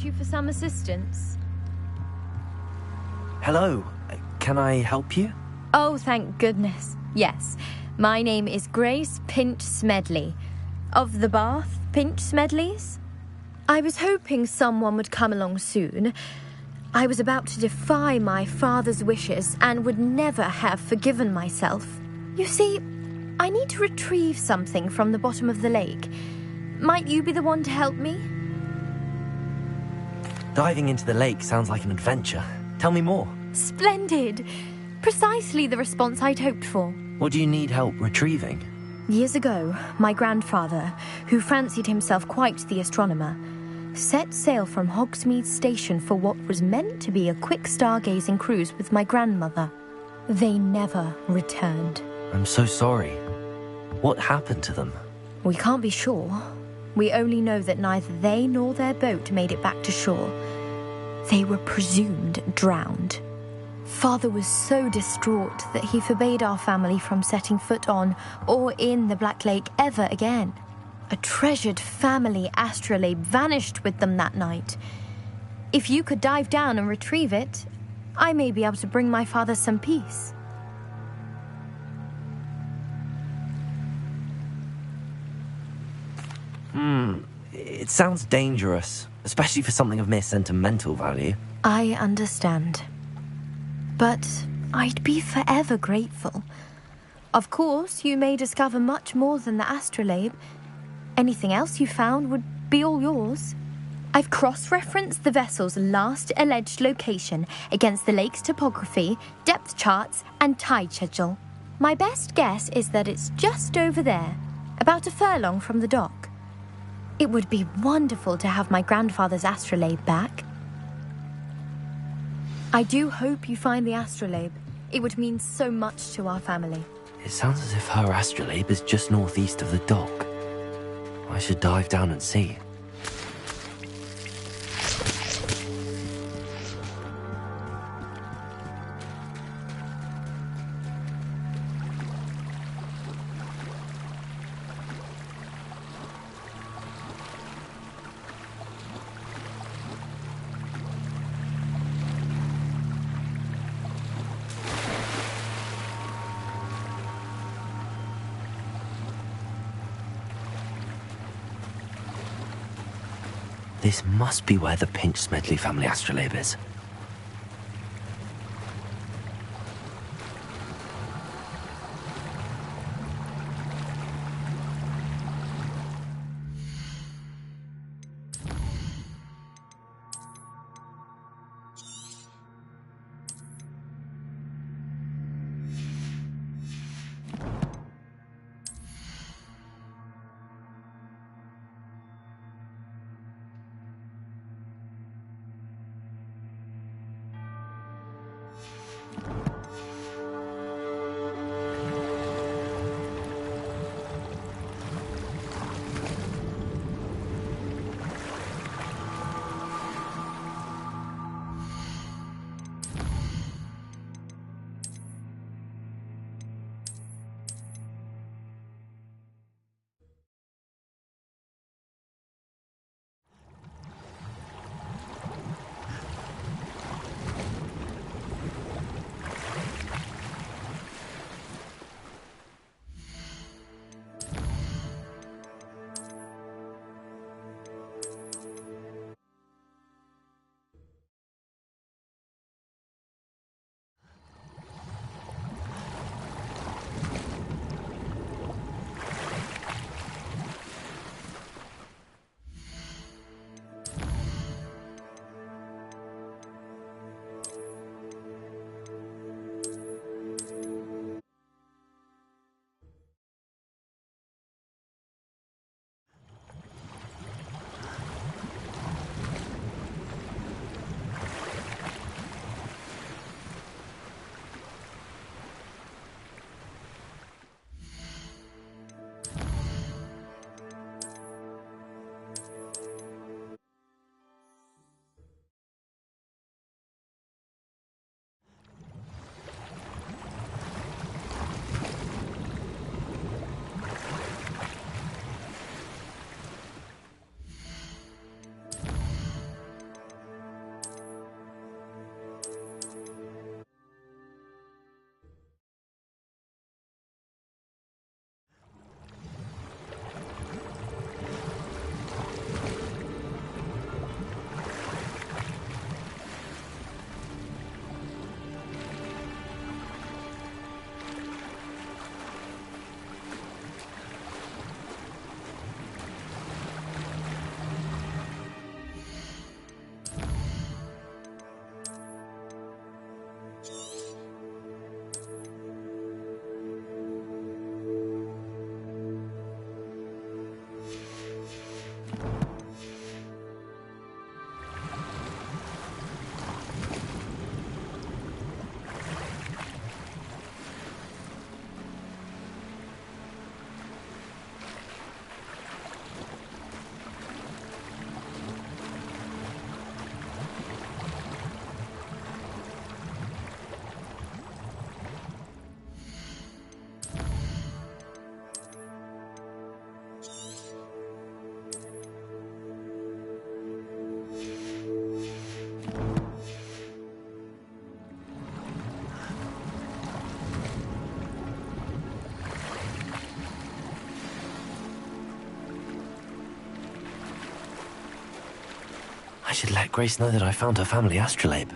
contact you for some assistance? Hello, can I help you? Oh, thank goodness. Yes, my name is Grace Pinch Smedley, of the Bath Pinch Smedleys. I was hoping someone would come along soon. I was about to defy my father's wishes and would never have forgiven myself. You see, I need to retrieve something from the bottom of the lake. Might you be the one to help me? Diving into the lake sounds like an adventure. Tell me more. Splendid! Precisely the response I'd hoped for. What do you need help retrieving? Years ago, my grandfather, who fancied himself quite the astronomer, set sail from Hogsmeade Station for what was meant to be a quick stargazing cruise with my grandmother. They never returned. I'm so sorry. What happened to them? We can't be sure. We only know that neither they nor their boat made it back to shore. They were presumed drowned. Father was so distraught that he forbade our family from setting foot on or in the Black Lake ever again. A treasured family astrolabe vanished with them that night. If you could dive down and retrieve it, I may be able to bring my father some peace. It sounds dangerous, especially for something of mere sentimental value. I understand. But I'd be forever grateful. Of course, you may discover much more than the astrolabe. Anything else you found would be all yours. I've cross-referenced the vessel's last alleged location against the lake's topography, depth charts, and tide schedule. My best guess is that it's just over there, about a furlong from the dock. It would be wonderful to have my grandfather's astrolabe back. I do hope you find the astrolabe. It would mean so much to our family. It sounds as if her astrolabe is just northeast of the dock. I should dive down and see. This must be where the Pinch Smedley family astrolabe is. I should let Grace know that I found her family astrolabe.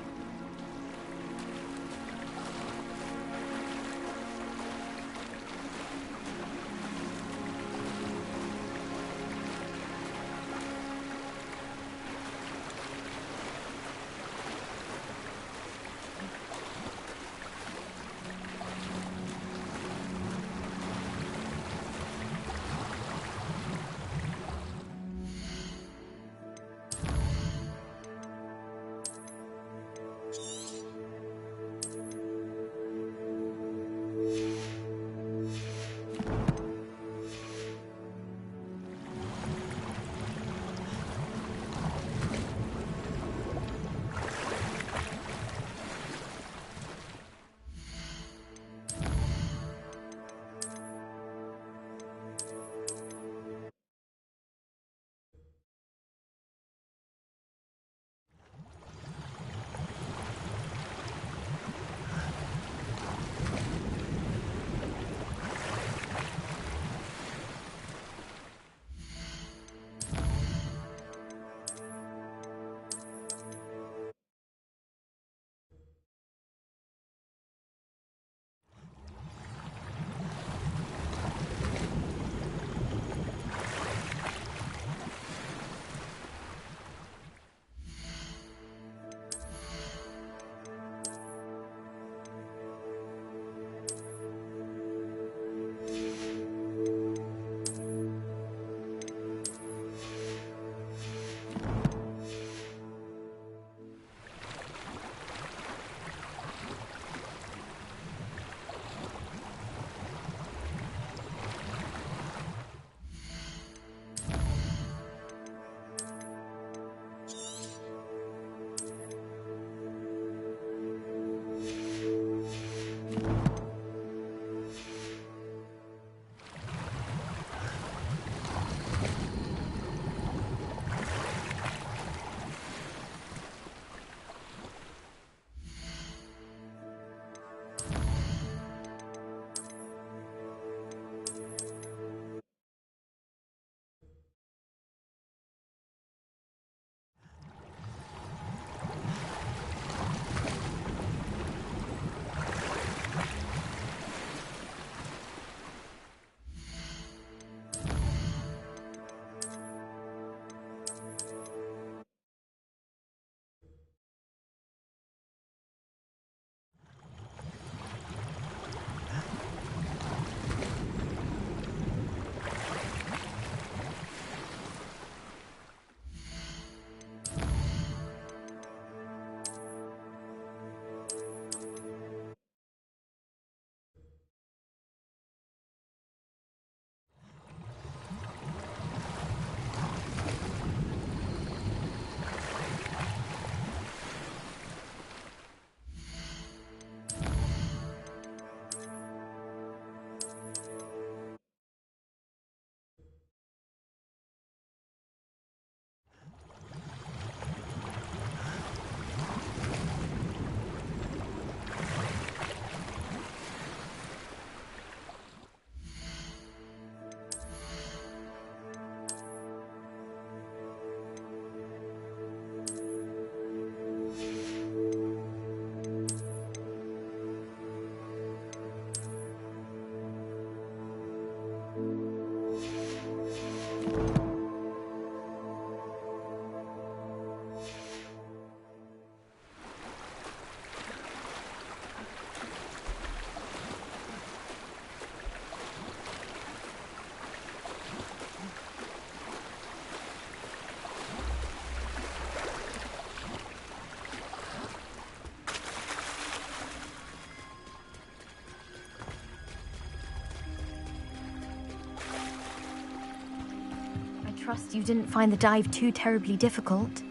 Trust you didn't find the dive too terribly difficult.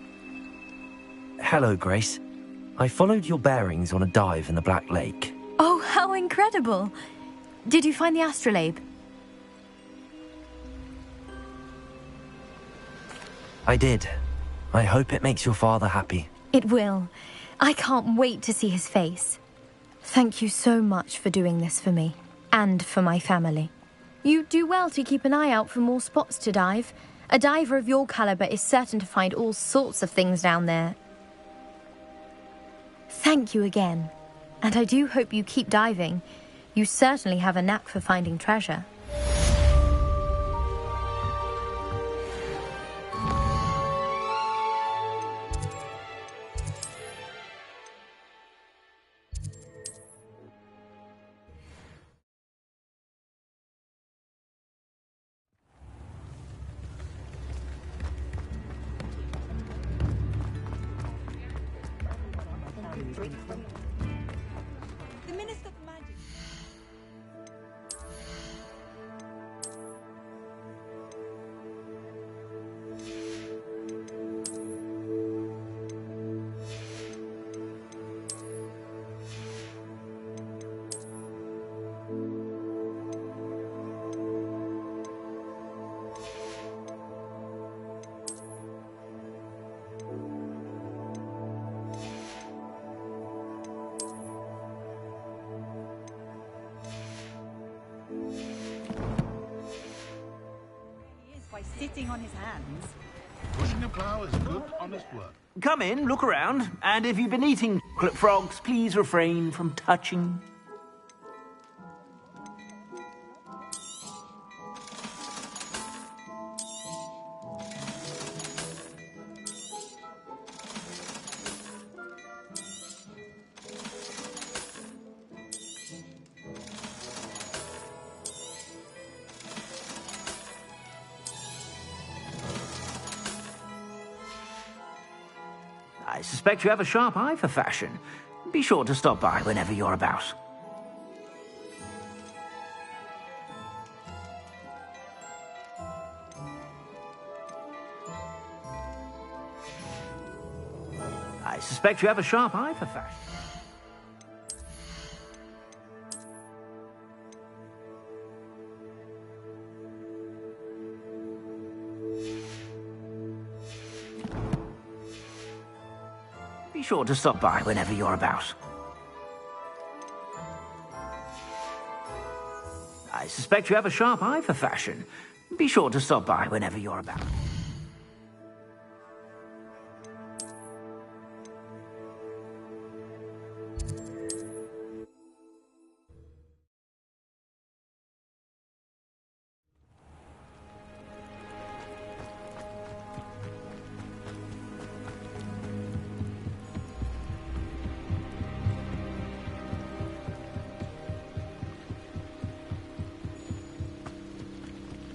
Hello, Grace. I followed your bearings on a dive in the Black Lake. Oh, how incredible! Did you find the astrolabe? I did. I hope it makes your father happy. It will. I can't wait to see his face. Thank you so much for doing this for me, and for my family. You do well to keep an eye out for more spots to dive. A diver of your caliber is certain to find all sorts of things down there. Thank you again. And I do hope you keep diving. You certainly have a knack for finding treasure. Sitting on his hands. Pushing a plough is good, honest work. Come in, look around, and if you've been eating chocolate frogs, please refrain from touching. I suspect you have a sharp eye for fashion. Be sure to stop by whenever you're about. I suspect you have a sharp eye for fashion. Be sure to stop by whenever you're about. I suspect you have a sharp eye for fashion. Be sure to stop by whenever you're about.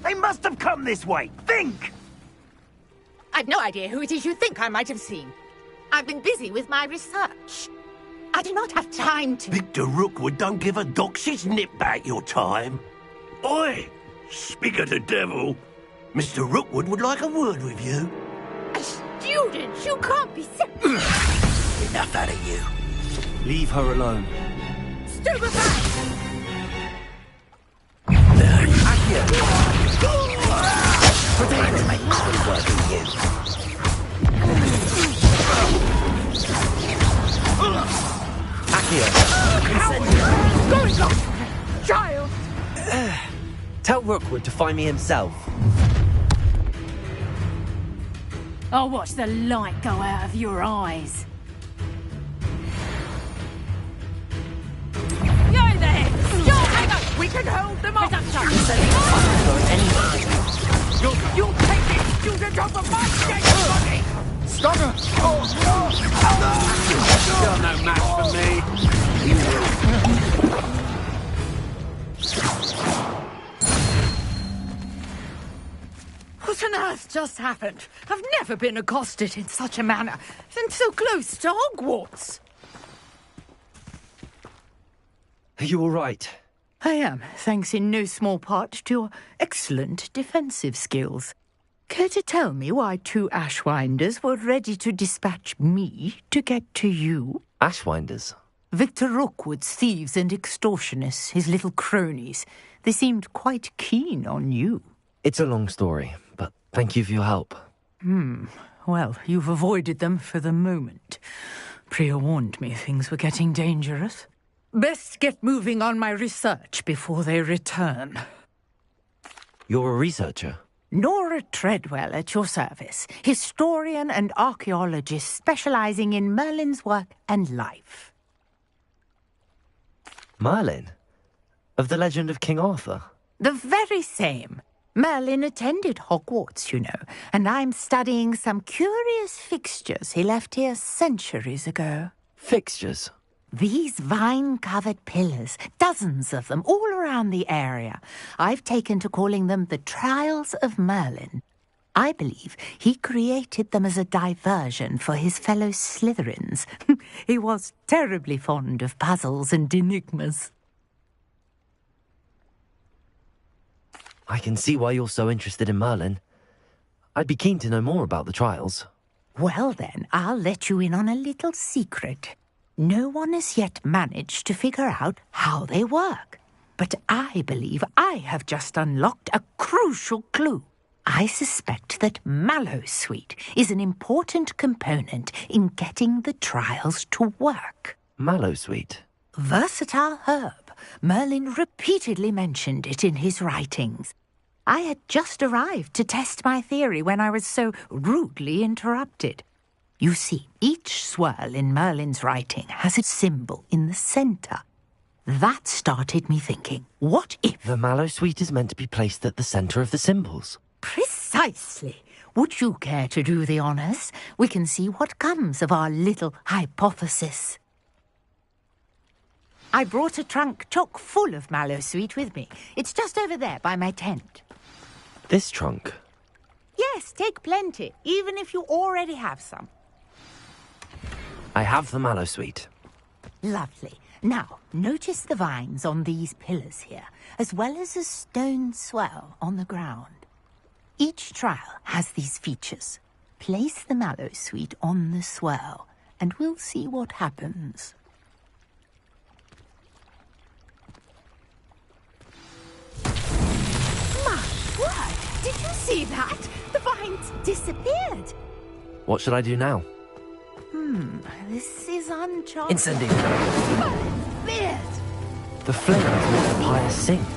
They must have come this way. Think! I've no idea who it is you think I might have seen. I've been busy with my research. I do not have time to... Victor Rookwood don't give a doxy's nip back your time. Oi! Speak of the devil. Mr. Rookwood would like a word with you. A student? You can't be so... Enough out of you. Leave her alone. Stupefy! Trying to make quick work of you. Accio! Going on! Child! Tell Rookwood to find me himself. I'll watch the light go out of your eyes. Yo there! Yo, hang on! We can hold them off! You'll take it, student, off of my dead body! Stop her! You're no match for me. What on earth just happened? I've never been accosted in such a manner, and so close to Hogwarts. Are you all right? I am, thanks in no small part to your excellent defensive skills. Care to tell me why two Ashwinders were ready to dispatch me to get to you? Ashwinders? Victor Rookwood's thieves and extortionists, his little cronies. They seemed quite keen on you. It's a long story, but thank you for your help. Well, you've avoided them for the moment. Priya warned me things were getting dangerous. Best get moving on my research before they return. You're a researcher? Nora Treadwell at your service, historian and archaeologist specializing in Merlin's work and life. Merlin? Of the legend of King Arthur? The very same. Merlin attended Hogwarts, you know, and I'm studying some curious fixtures he left here centuries ago. Fixtures? These vine-covered pillars, dozens of them, all around the area. I've taken to calling them the Trials of Merlin. I believe he created them as a diversion for his fellow Slytherins. He was terribly fond of puzzles and enigmas. I can see why you're so interested in Merlin. I'd be keen to know more about the trials. Well then, I'll let you in on a little secret. No one has yet managed to figure out how they work. But I believe I have just unlocked a crucial clue. I suspect that Mallowsweet is an important component in getting the trials to work. Mallowsweet? Versatile herb. Merlin repeatedly mentioned it in his writings. I had just arrived to test my theory when I was so rudely interrupted. You see, each swirl in Merlin's writing has a symbol in the centre. That started me thinking, what if... The Mallowsweet is meant to be placed at the centre of the symbols. Precisely. Would you care to do the honours? We can see what comes of our little hypothesis. I brought a trunk chock full of Mallowsweet with me. It's just over there by my tent. This trunk? Yes, take plenty, even if you already have some. I have the Mallowsweet. Lovely. Now, notice the vines on these pillars here, as well as a stone swell on the ground. Each trial has these features. Place the Mallowsweet on the swell, and we'll see what happens. My word! Did you see that? The vines disappeared. What should I do now? This is uncharted. Incendiary! Weird. The flames make the pyre sink.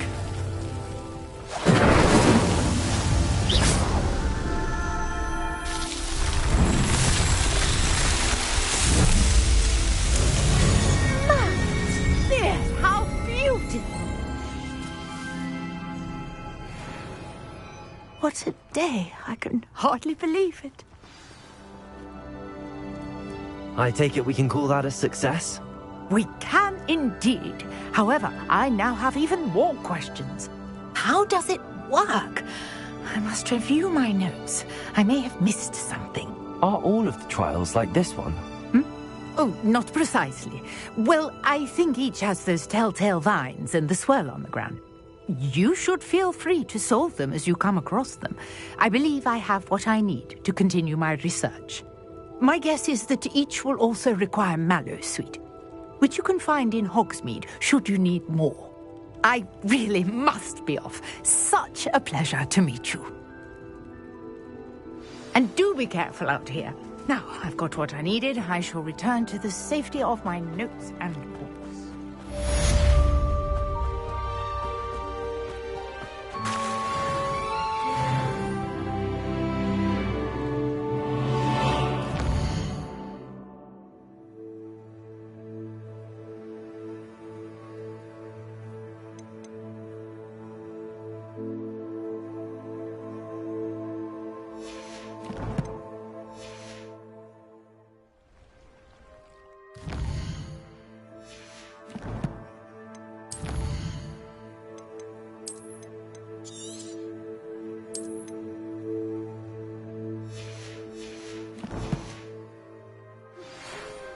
There, how beautiful. What a day. I can hardly believe it. I take it we can call that a success? We can indeed. However, I now have even more questions. How does it work? I must review my notes. I may have missed something. Are all of the trials like this one? Oh, not precisely. Well, I think each has those telltale vines and the swirl on the ground. You should feel free to solve them as you come across them. I believe I have what I need to continue my research. My guess is that each will also require Mallowsweet, which you can find in Hogsmeade should you need more. I really must be off. Such a pleasure to meet you. And do be careful out here. Now, I've got what I needed. I shall return to the safety of my notes and books.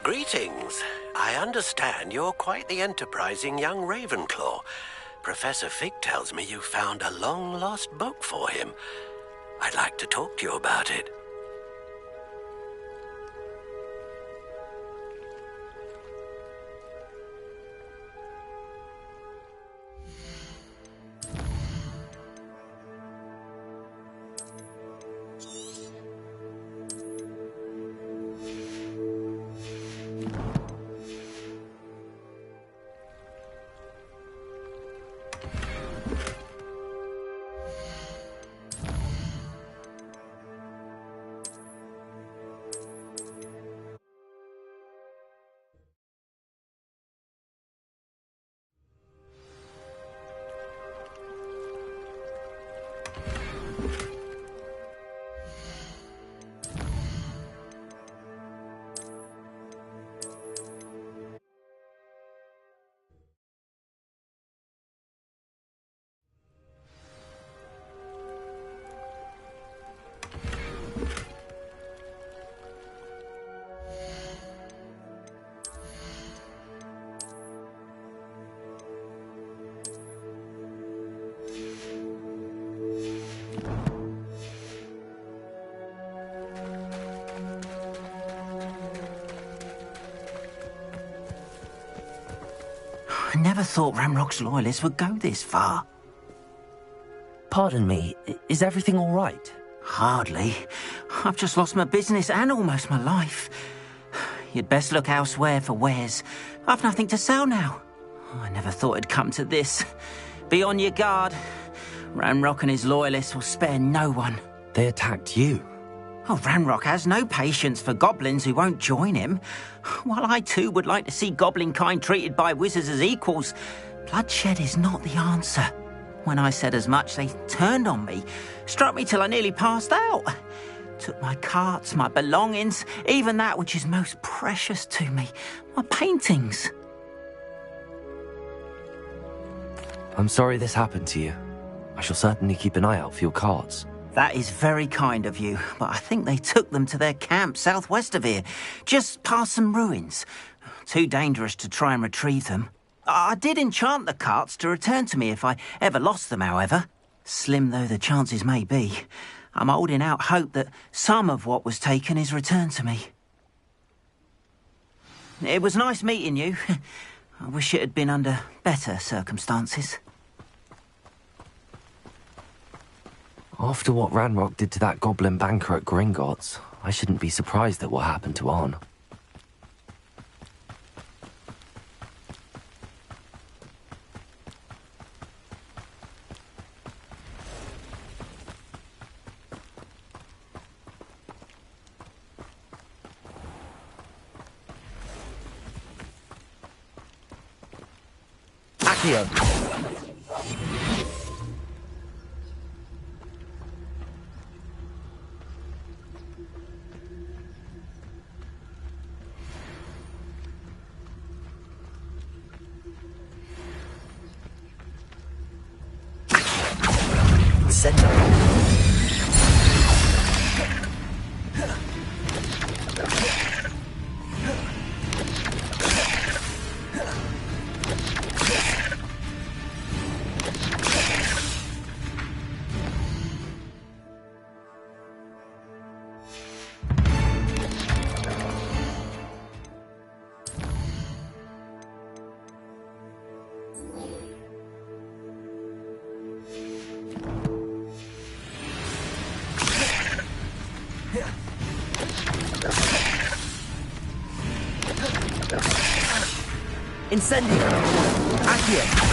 Greetings. I understand you're quite the enterprising young Ravenclaw. Professor Fig tells me you found a long-lost book for him. I'd like to talk to you about it. never thought Ramrock's loyalists would go this far. Pardon me, is everything all right? Hardly. I've just lost my business and almost my life. You'd best look elsewhere for wares. I've nothing to sell now. I never thought it'd come to this. Be on your guard. Ramrock and his loyalists will spare no one. They attacked you. Oh, Ramrock has no patience for goblins who won't join him. While I too would like to see goblin kind treated by wizards as equals, bloodshed is not the answer. When I said as much, they turned on me, struck me till I nearly passed out. Took my carts, my belongings, even that which is most precious to me, my paintings. I'm sorry this happened to you. I shall certainly keep an eye out for your carts. That is very kind of you, but I think they took them to their camp southwest of here, just past some ruins. Too dangerous to try and retrieve them. I did enchant the carts to return to me if I ever lost them, however. Slim though the chances may be, I'm holding out hope that some of what was taken is returned to me. It was nice meeting you. I wish it had been under better circumstances. After what Ranrock did to that goblin banker at Gringotts, I shouldn't be surprised at what happened to Arn. Accio! Send them. Incendio! Accio!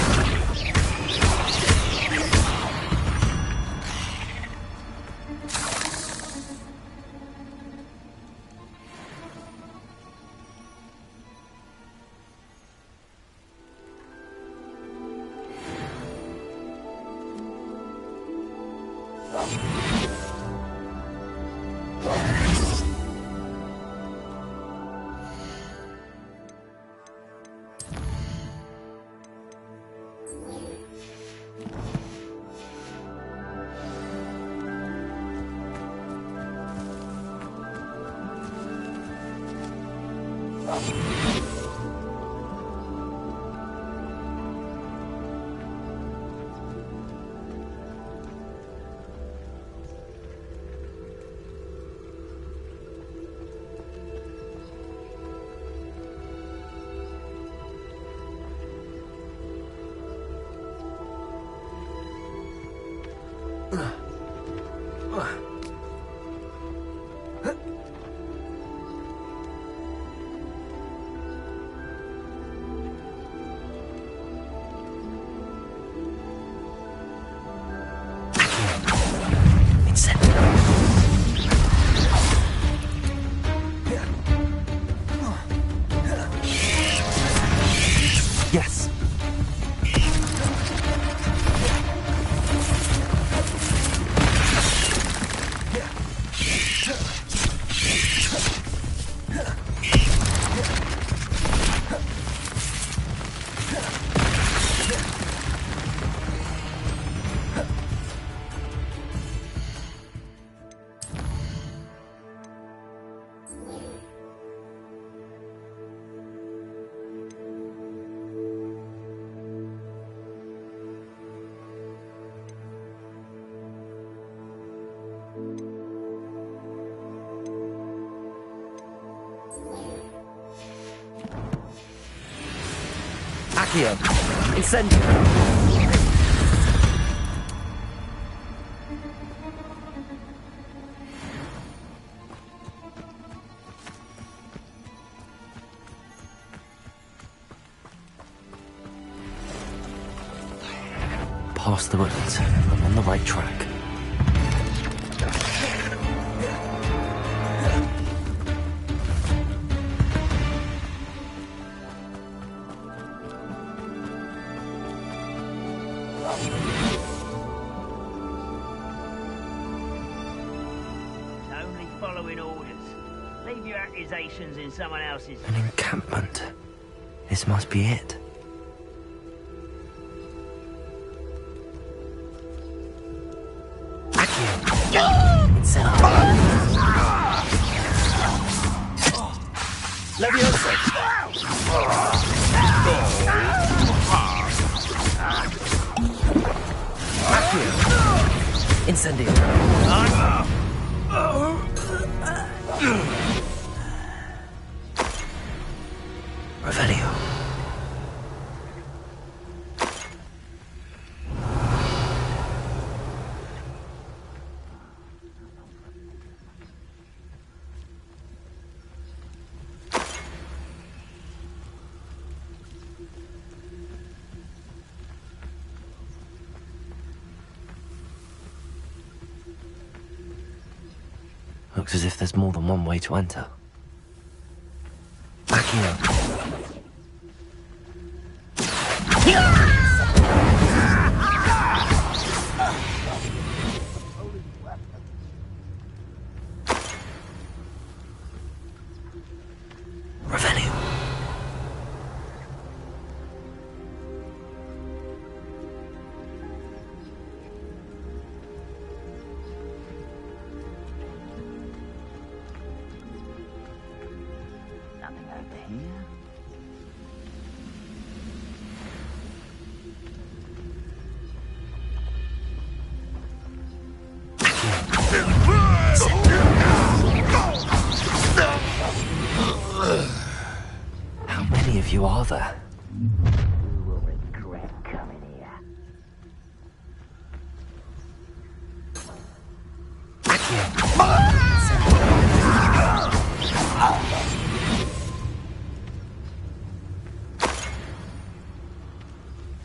Yes. Accio. Incendio! Past the woodlands. I'm on the right track. Only following orders. Leave your accusations in someone else's. An encampment. This must be it. Leviosa! Accio! Incendio! Revelio. Looks as if there's more than one way to enter. Accio. Revelio. Nothing over here. How many of you are there? You will regret coming here.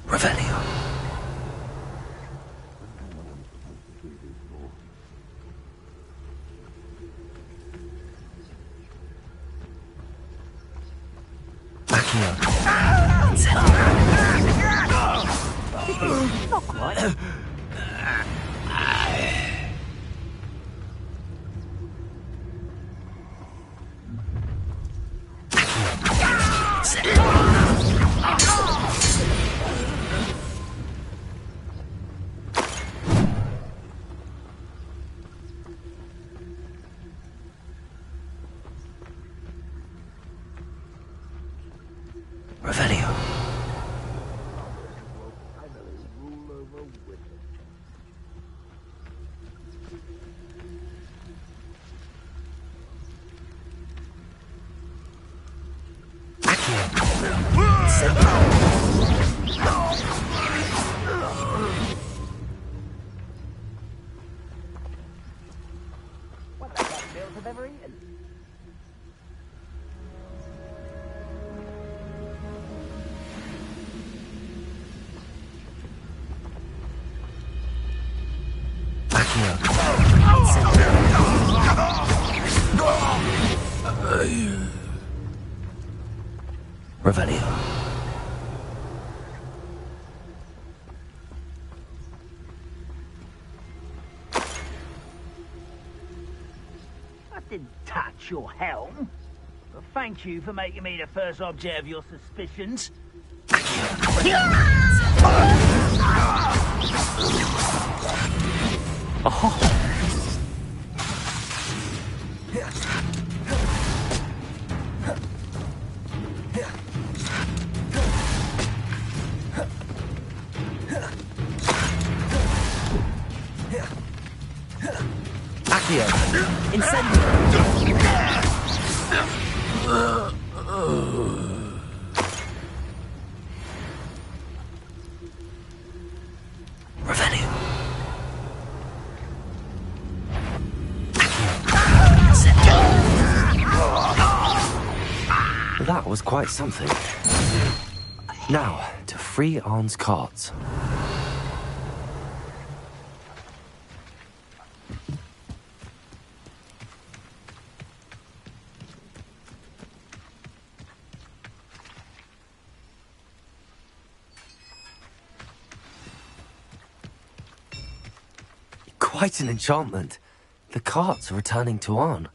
Revelio. Accio. Not quite. Revelio. What the best meals I've ever eaten. Revelio. I didn't touch your helm. But thank you for making me the first object of your suspicions. Accio. Incendio. quite something. Now, to free Arn's carts. Quite an enchantment. The carts are returning to Arn.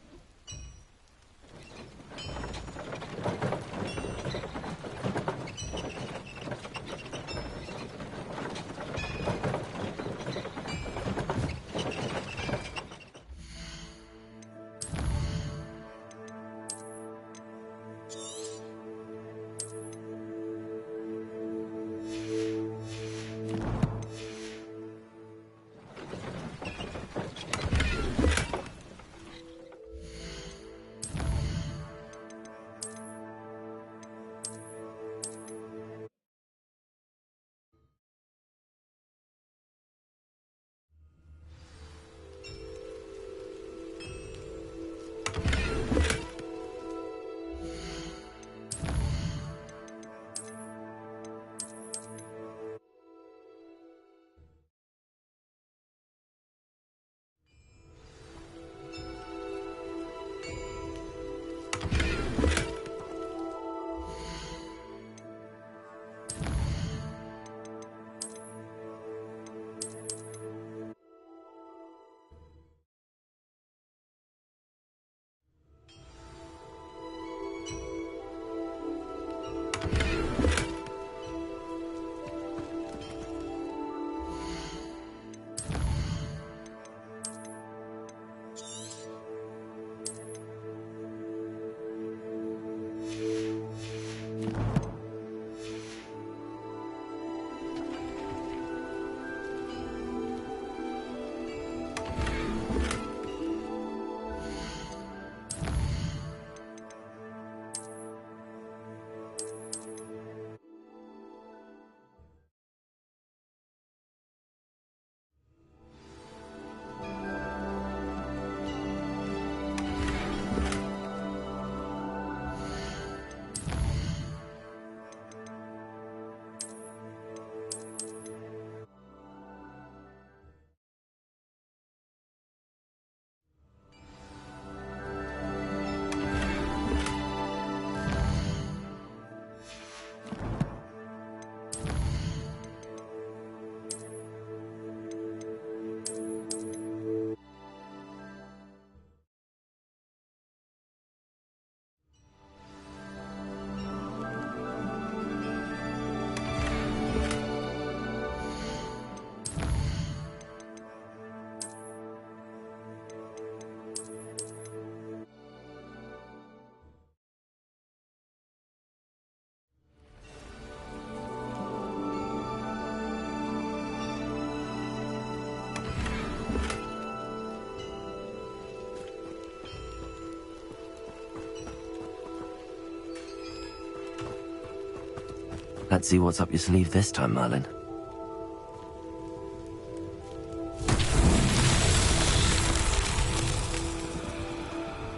Let's see what's up your sleeve this time, Merlin.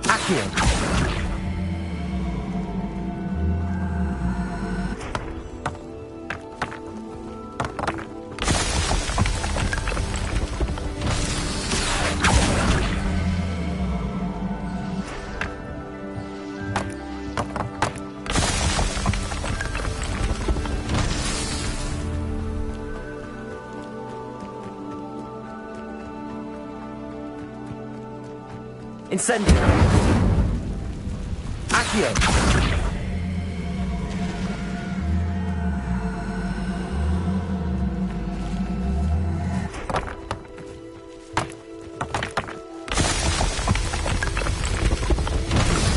Accio! Incendio! Accio!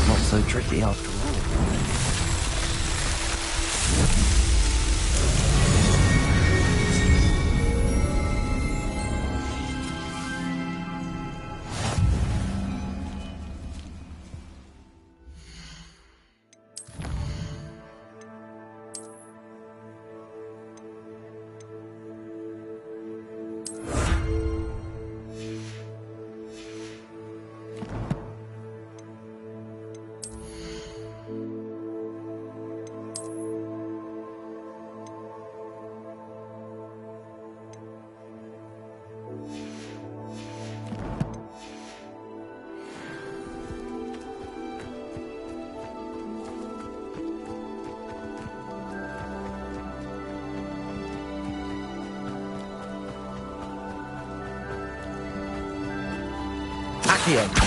Not so tricky after all. Accio!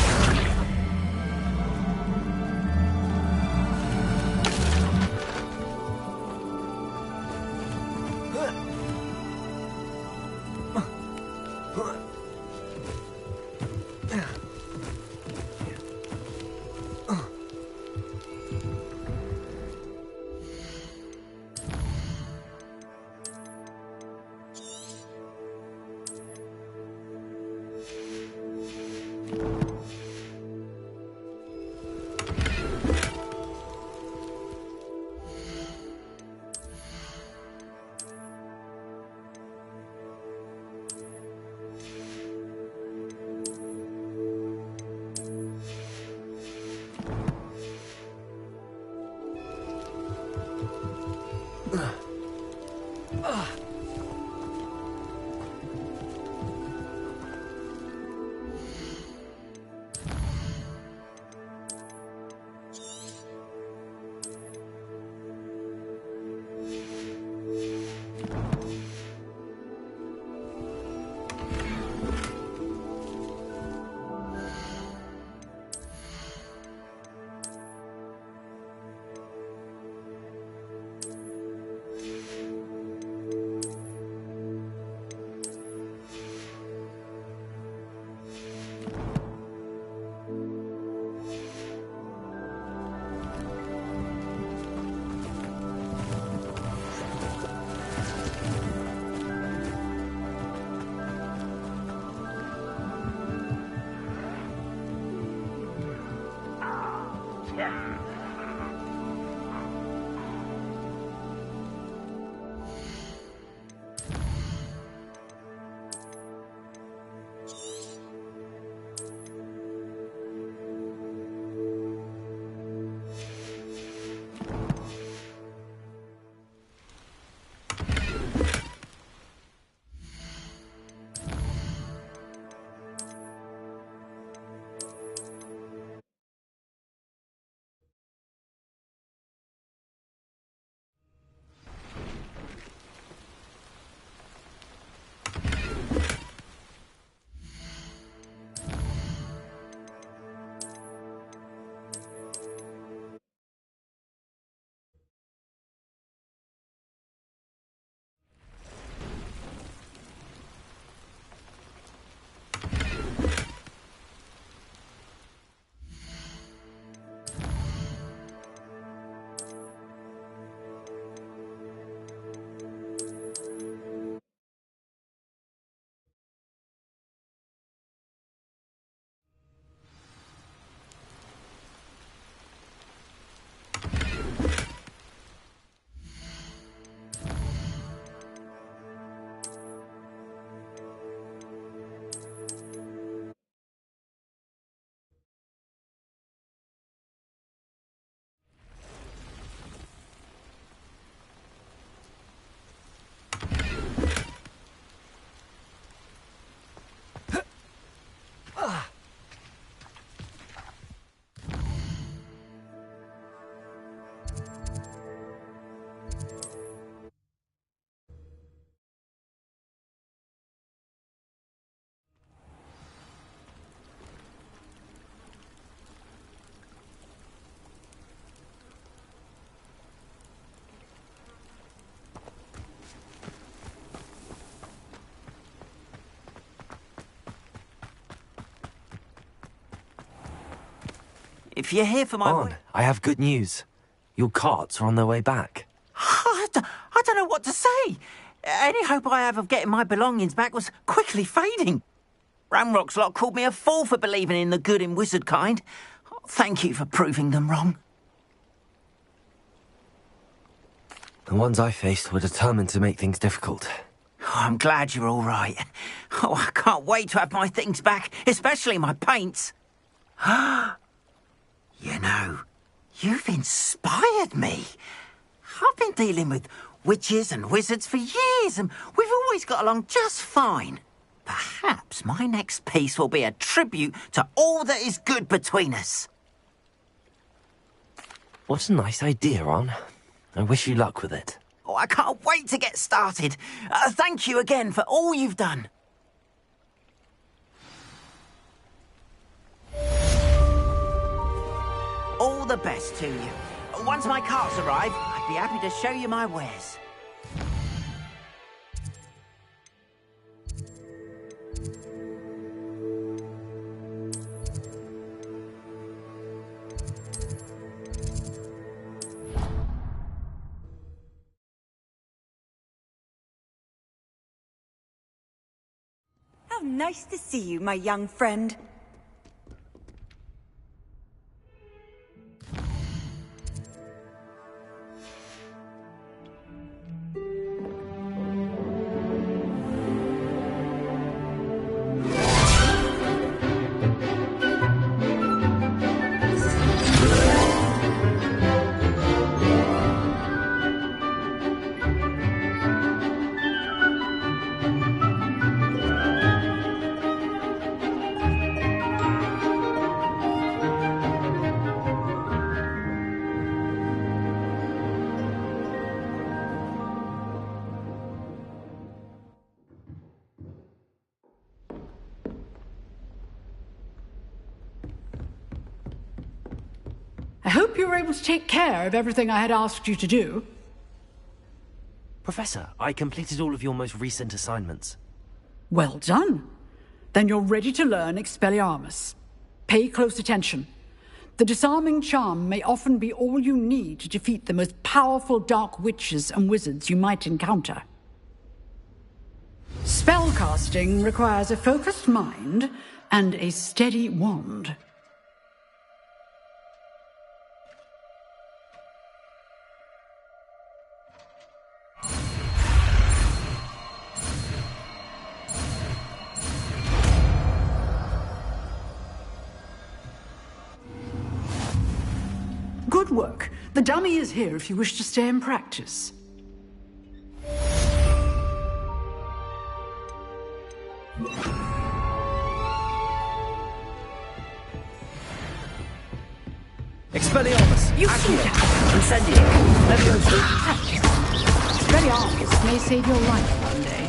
If you're here for my... On, I have good news. Your carts are on their way back. I don't know what to say. Any hope I have of getting my belongings back was quickly fading. Ramrock's lot called me a fool for believing in the good in wizard kind. Thank you for proving them wrong. The ones I faced were determined to make things difficult. Oh, I'm glad you're all right. Oh, I can't wait to have my things back, especially my paints. You know, you've inspired me. I've been dealing with witches and wizards for years, and we've always got along just fine. Perhaps my next piece will be a tribute to all that is good between us. What a nice idea, Ron. I wish you luck with it. Oh, I can't wait to get started. Thank you again for all you've done. the best to you. Once my carts arrive, I'd be happy to show you my wares. How nice to see you, my young friend. I hope you were able to take care of everything I had asked you to do. Professor, I completed all of your most recent assignments. Well done. Then you're ready to learn Expelliarmus. Pay close attention. The disarming charm may often be all you need to defeat the most powerful dark witches and wizards you might encounter. Spellcasting requires a focused mind and a steady wand. Good work. The dummy is here if you wish to stay and practice. Expelliarmus! You Accio! shoot Incendio! Leviosa! Expelliarmus may save your life one day.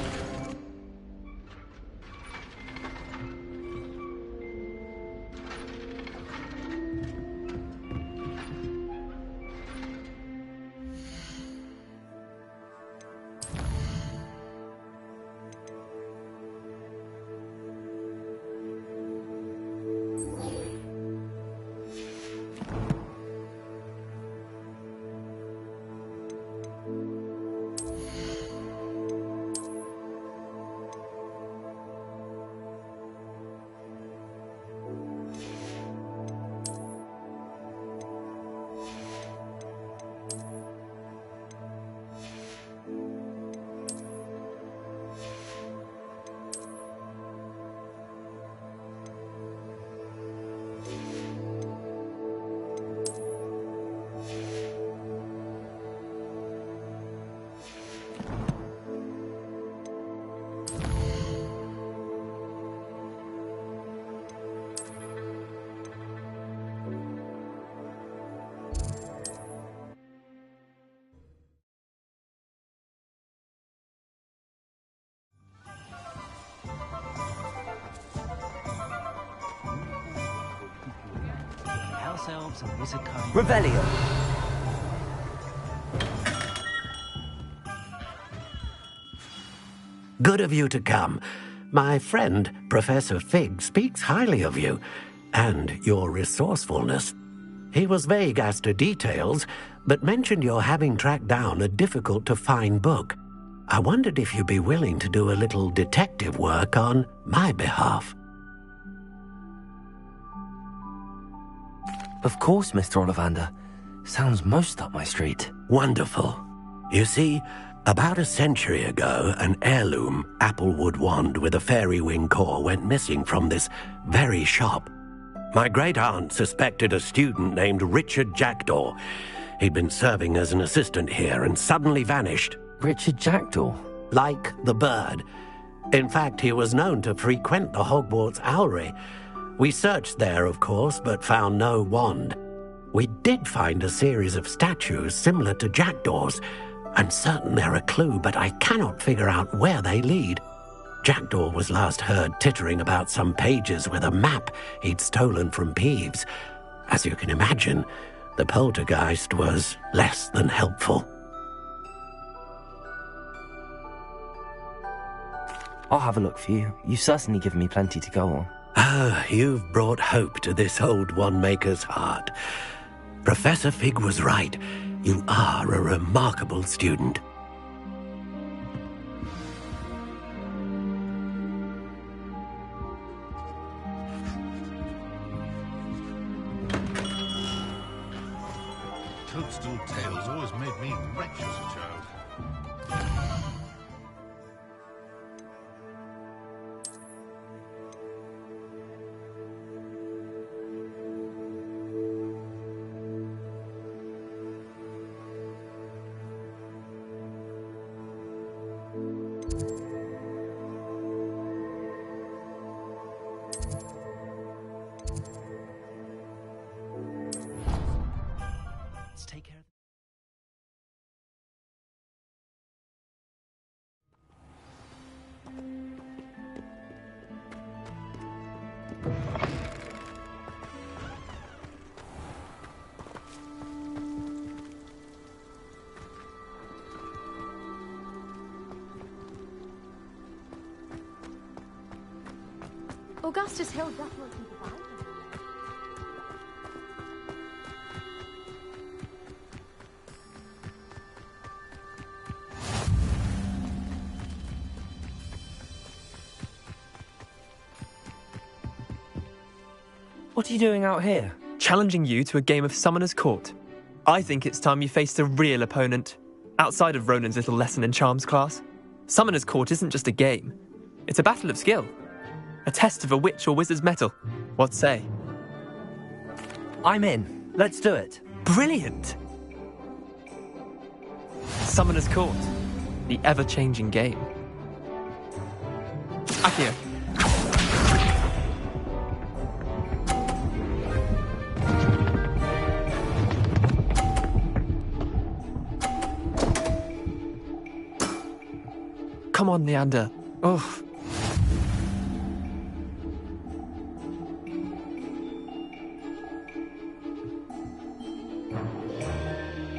House elves and wizard kind. Revelio! Good of you to come. My friend, Professor Fig, speaks highly of you and your resourcefulness. He was vague as to details, but mentioned your having tracked down a difficult-to-find book. I wondered if you'd be willing to do a little detective work on my behalf. Of course, Mr. Ollivander. Sounds most up my street. Wonderful. You see, about a century ago, an heirloom applewood wand with a fairy wing core went missing from this very shop. My great-aunt suspected a student named Richard Jackdaw. He'd been serving as an assistant here and suddenly vanished. Richard Jackdaw? Like the bird. In fact, he was known to frequent the Hogwarts Owlery. We searched there, of course, but found no wand. We did find a series of statues similar to Jackdaw's. I'm certain they're a clue, but I cannot figure out where they lead. Jackdaw was last heard tittering about some pages with a map he'd stolen from Peeves. As you can imagine, The poltergeist was less than helpful. I'll have a look for you. You've certainly given me plenty to go on. Ah, you've brought hope to this old one-maker's heart. Professor Fig was right. You are a remarkable student. Toadstool tales always made me wretched as a child. Let's take care of... Augustus Hill definitely provides. What are you doing out here? Challenging you to a game of Summoner's Court. I think it's time you faced a real opponent, outside of Ronan's little lesson in charms class. Summoner's Court isn't just a game. It's a battle of skill. A test of a witch or wizard's mettle. What say? I'm in. Let's do it. Brilliant! Summoner's Court. The ever-changing game. Accio. Come on, Leander. Oof.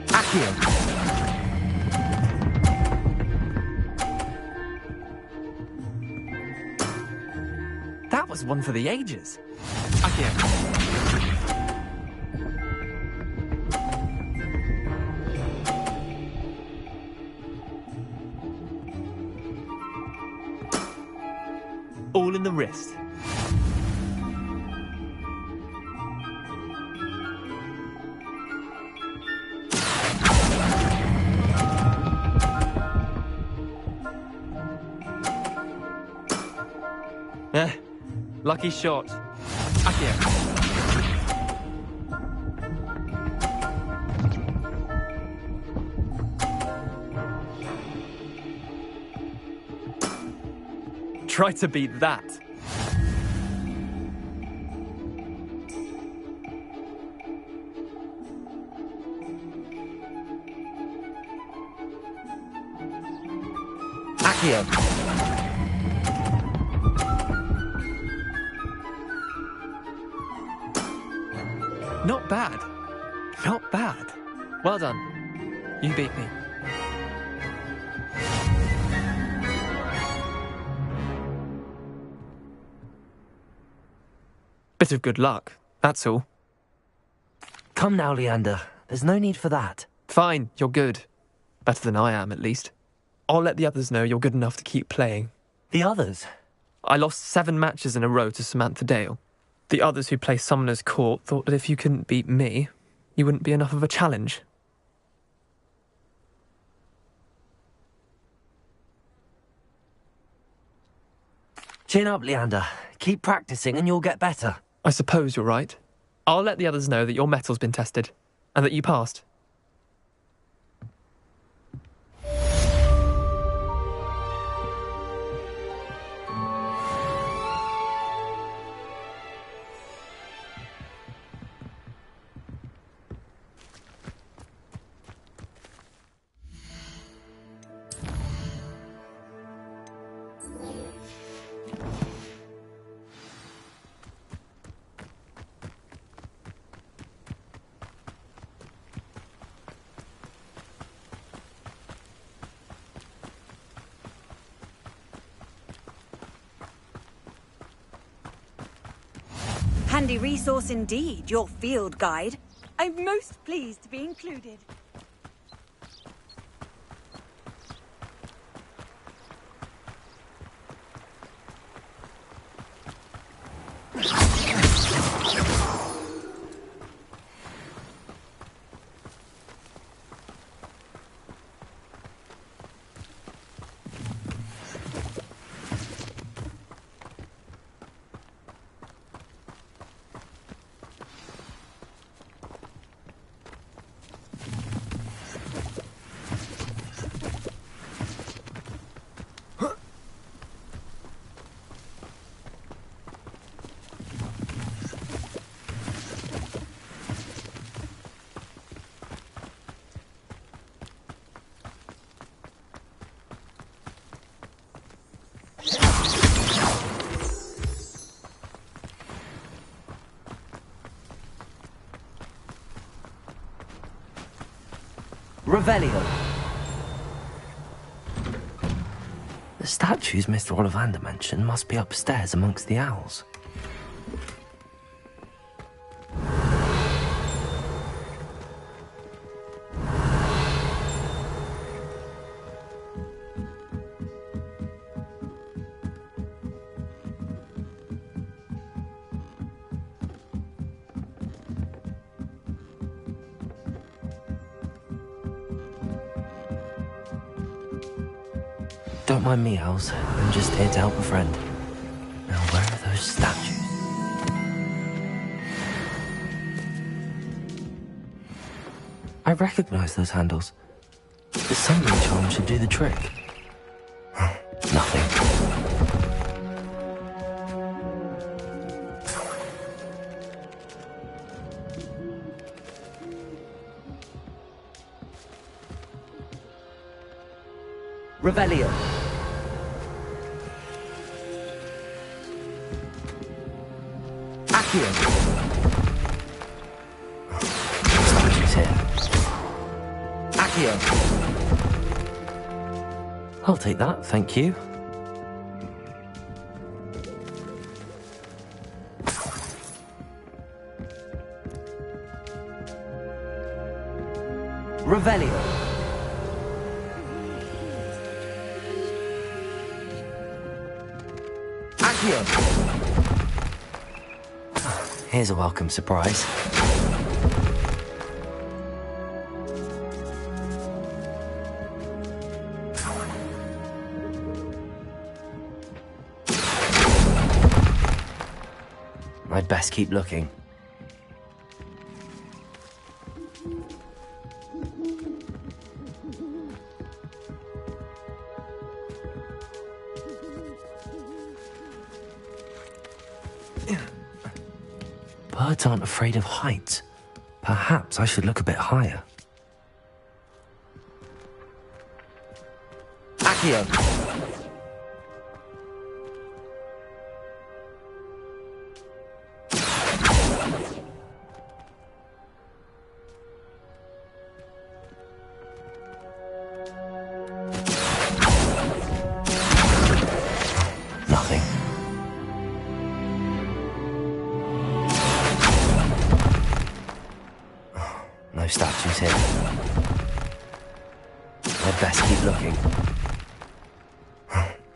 Accio. That was one for the ages. Accio. All in the wrist. Lucky shot. Accio. Try to beat that. Accio. Not bad. Not bad. Well done. You beat me. Bit of good luck, that's all. Come now, Leander. There's no need for that. Fine, you're good. Better than I am, at least. I'll let the others know you're good enough to keep playing. The others? I lost 7 matches in a row to Samantha Dale. The others who play Summoner's Court thought that if you couldn't beat me, you wouldn't be enough of a challenge. Chin up, Leander. Keep practicing and you'll get better. I suppose you're right. I'll let the others know that your metal's been tested, and that you passed. handy resource indeed, your field guide. I'm most pleased to be included. Revelio. The statues Mr. Ollivander mentioned must be upstairs amongst the owls. Don't mind me, owls. I'm just here to help a friend. Now, where are those statues? I recognize those handles. The summoning charm should do the trick. Nothing. Revelio. Accio. Statues here. Accio. I'll take that, thank you. Revelio. Here's a welcome surprise. I'd best keep looking. Birds aren't afraid of heights. Perhaps I should look a bit higher. Accio. Nothing. No statues here. I'd best keep looking.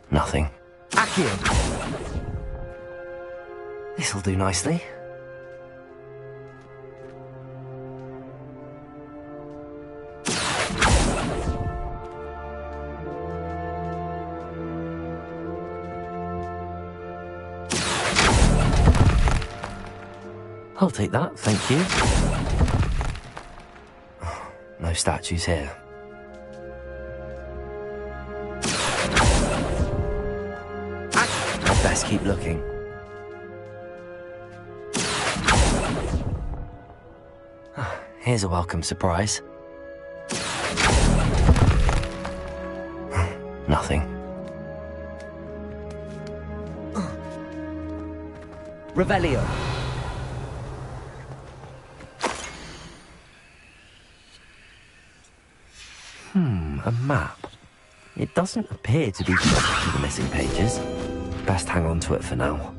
Nothing. Accio! This'll do nicely. I'll take that, thank you. No statues here. I'd best keep looking. Here's a welcome surprise. Nothing. Revelio. A map. It doesn't appear to be connected to the missing pages. Best hang on to it for now.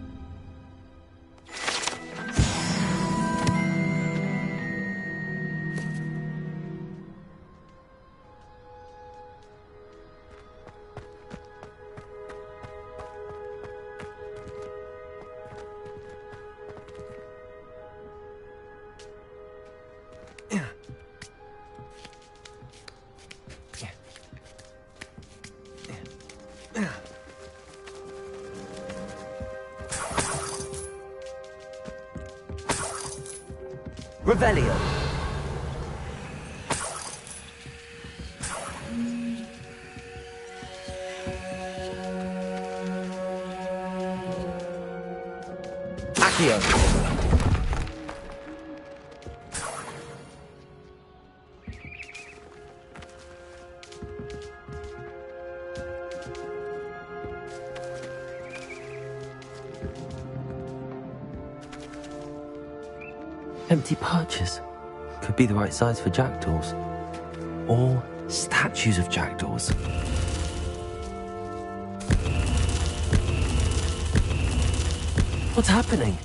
Revelio. Accio. Empty perches. Could be the right size for jackdaws. Or statues of jackdaws. What's happening?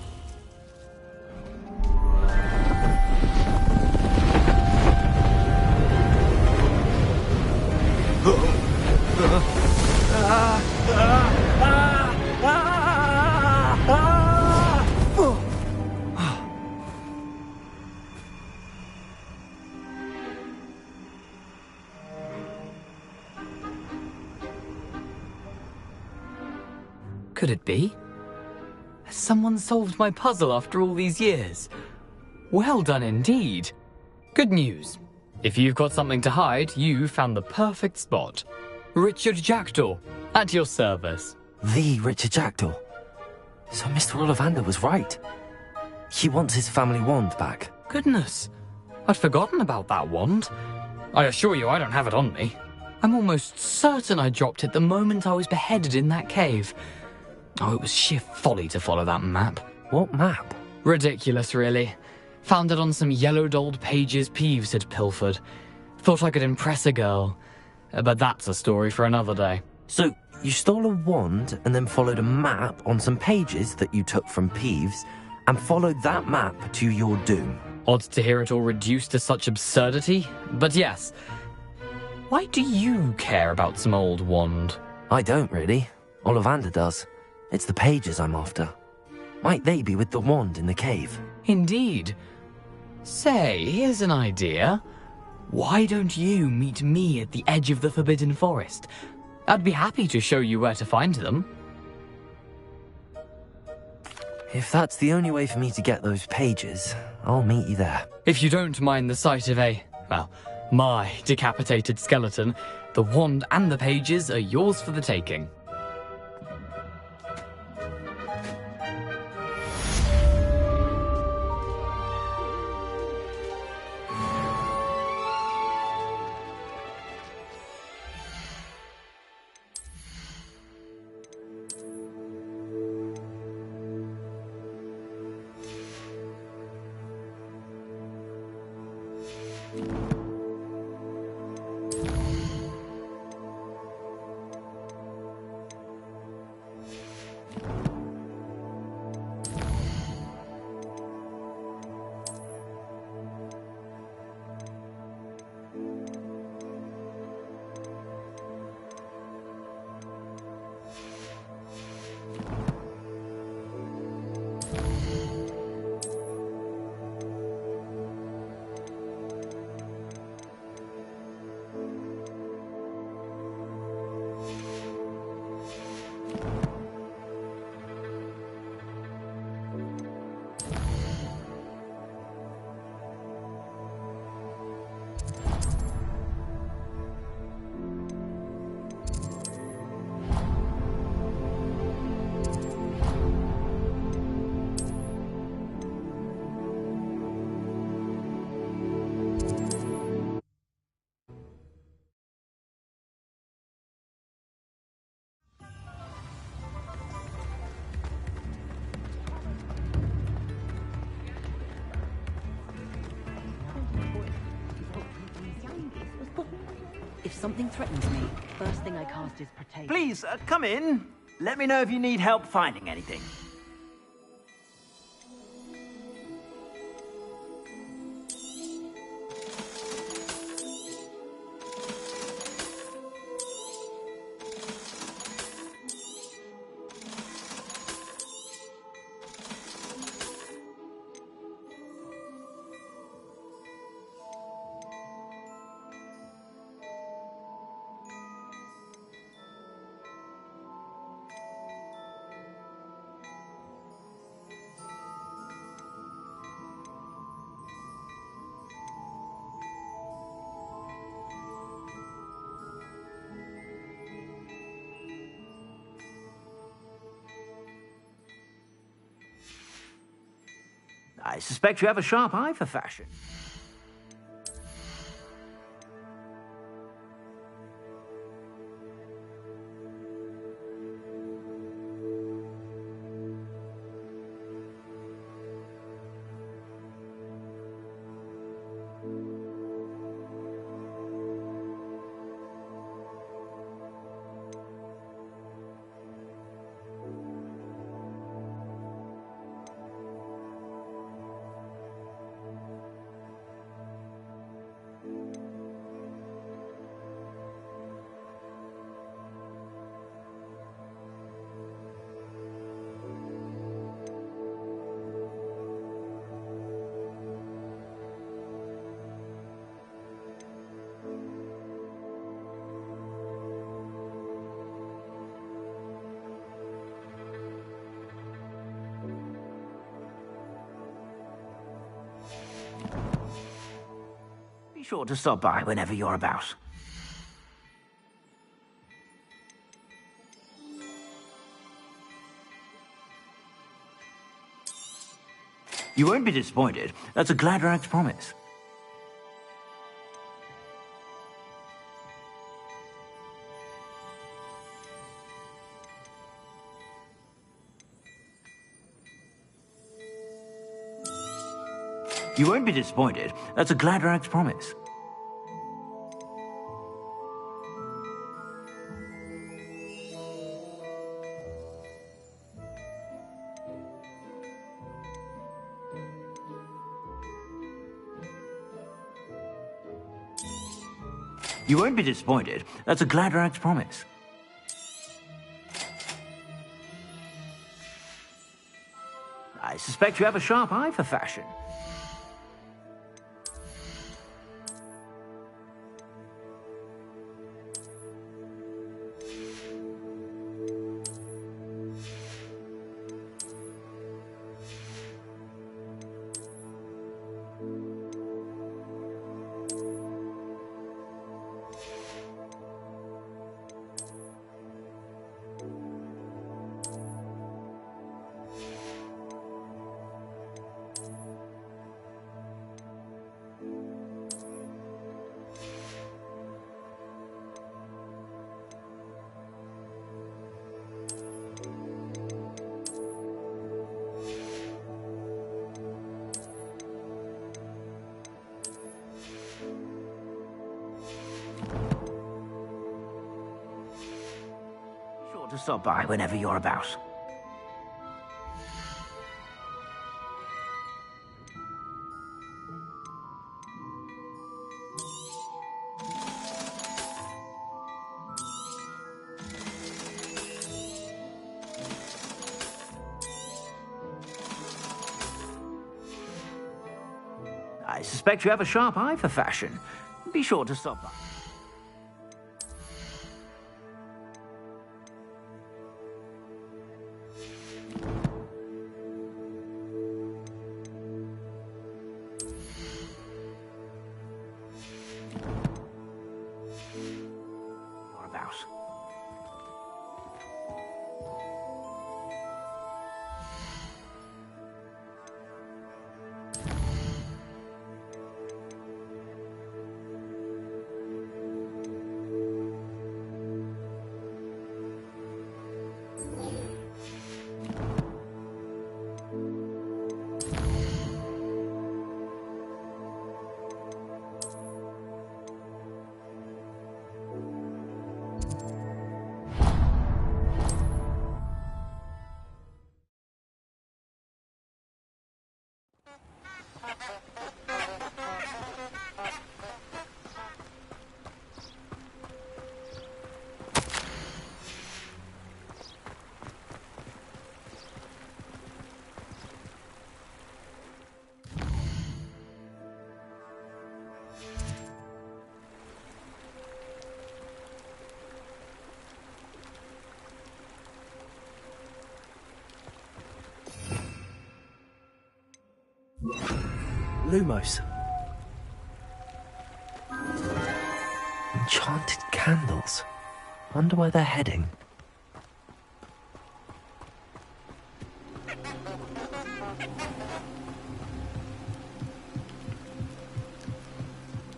Could it be? Has someone solved my puzzle after all these years? Well done indeed. Good news. If you've got something to hide, you found the perfect spot. Richard Jackdaw, at your service. The Richard Jackdaw. So Mr. Ollivander was right. He wants his family wand back. Goodness, I'd forgotten about that wand. I assure you I don't have it on me. I'm almost certain I dropped it the moment I was beheaded in that cave. Oh, it was sheer folly to follow that map. What map? Ridiculous, really. Found it on some yellowed old pages Peeves had pilfered. Thought I could impress a girl. But that's a story for another day. So, you stole a wand and then followed a map on some pages that you took from Peeves and followed that map to your doom. Odd to hear it all reduced to such absurdity, but yes. Why do you care about some old wand? I don't, really. Ollivander does. It's the pages I'm after. Might they be with the wand in the cave? Indeed. Say, here's an idea. Why don't you meet me at the edge of the Forbidden Forest? I'd be happy to show you where to find them. If that's the only way for me to get those pages, I'll meet you there. If you don't mind the sight of my decapitated skeleton, the wand and the pages are yours for the taking. If something threatens me, first thing I cast is Protect. Please, come in. Let me know if you need help finding anything. I suspect you have a sharp eye for fashion. Be sure to stop by whenever you're about. You won't be disappointed. That's a Gladrag's promise. You won't be disappointed. That's a Gladrag's promise. You won't be disappointed. That's a Gladrag's promise. I suspect you have a sharp eye for fashion. To stop by whenever you're about. I suspect you have a sharp eye for fashion. Be sure to stop by. Lumos. Enchanted candles. Wonder where they're heading.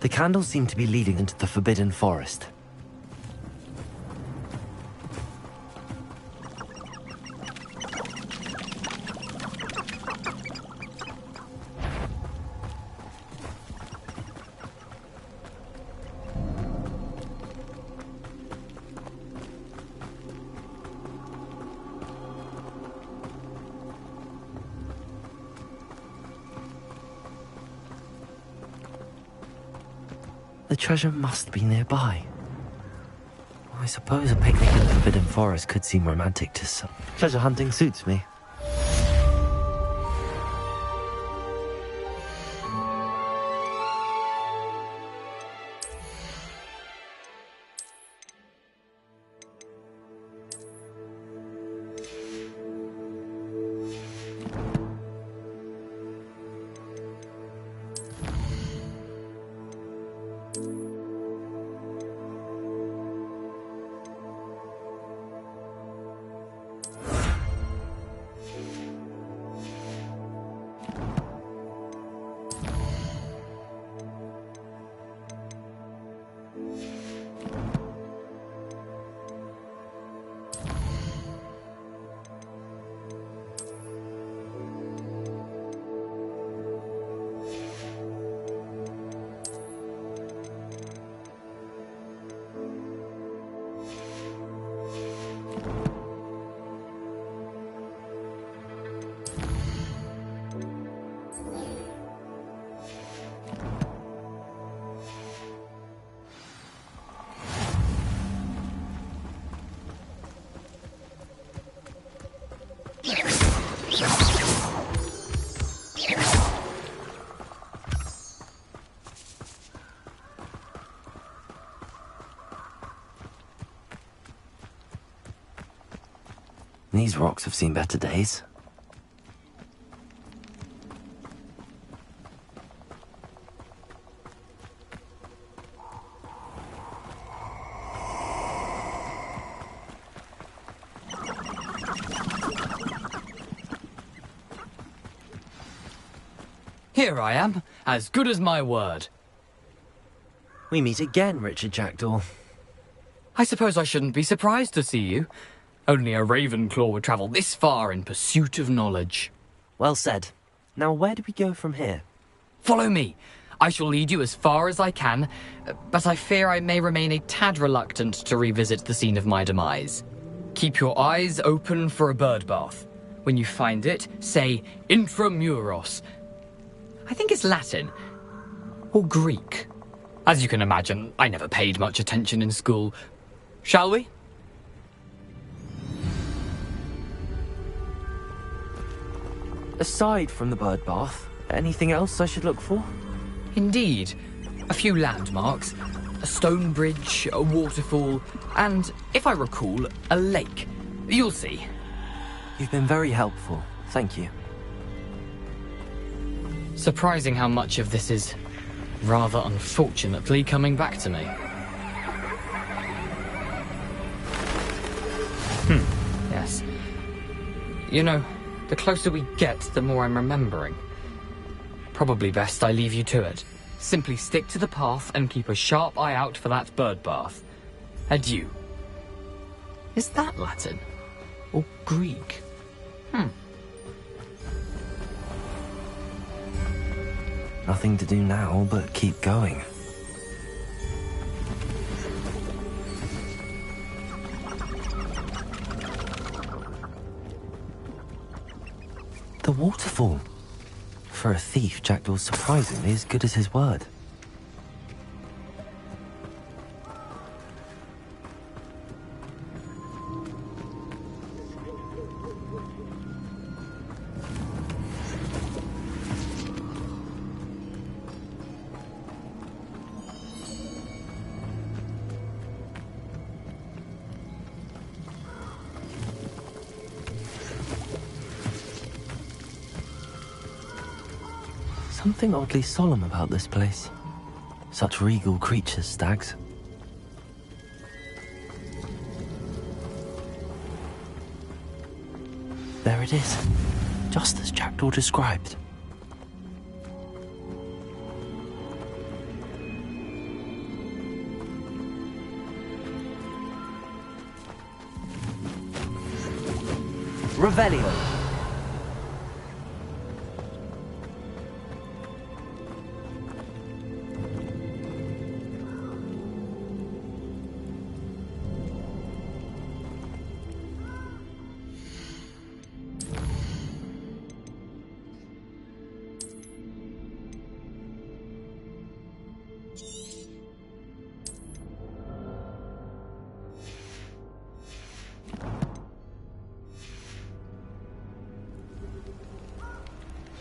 The candles seem to be leading into the Forbidden Forest. The treasure must be nearby. I suppose a picnic in the Forbidden Forest could seem romantic to some. Treasure hunting suits me. These rocks have seen better days. Here I am, as good as my word. We meet again, Richard Jackdaw. I suppose I shouldn't be surprised to see you. Only a Ravenclaw would travel this far in pursuit of knowledge. Well said. Now where do we go from here? Follow me. I shall lead you as far as I can, but I fear I may remain a tad reluctant to revisit the scene of my demise. Keep your eyes open for a bird bath. When you find it, say intramuros. I think it's Latin. Or Greek. As you can imagine, I never paid much attention in school. Shall we? Aside from the bird bath, anything else I should look for? Indeed. A few landmarks, a stone bridge, a waterfall, and, if I recall, a lake. You'll see. You've been very helpful. Thank you. Surprising how much of this is, rather unfortunately, coming back to me. Yes. You know, the closer we get, the more I'm remembering. Probably best I leave you to it. Simply stick to the path and keep a sharp eye out for that bird bath. Adieu. Is that Latin? Or Greek? Nothing to do now but keep going. The waterfall. For a thief, Jackdaw's surprisingly as good as his word. Something oddly solemn about this place. Such regal creatures, stags. There it is, just as Jackdaw described. Revelio.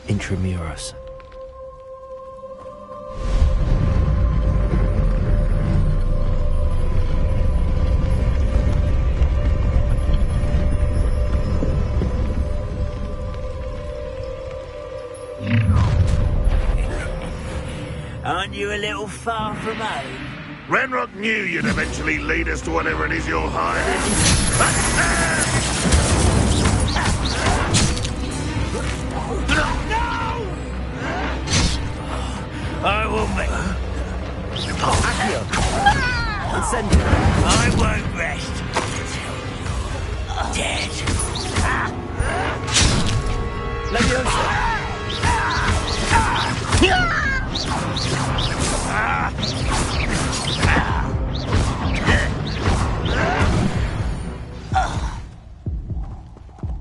Intramuros. Aren't you a little far from home? Ranrock knew you'd eventually lead us to whatever it is you're hiding. I will make... Accio! Incendio! I won't rest till you're dead. Leviosa!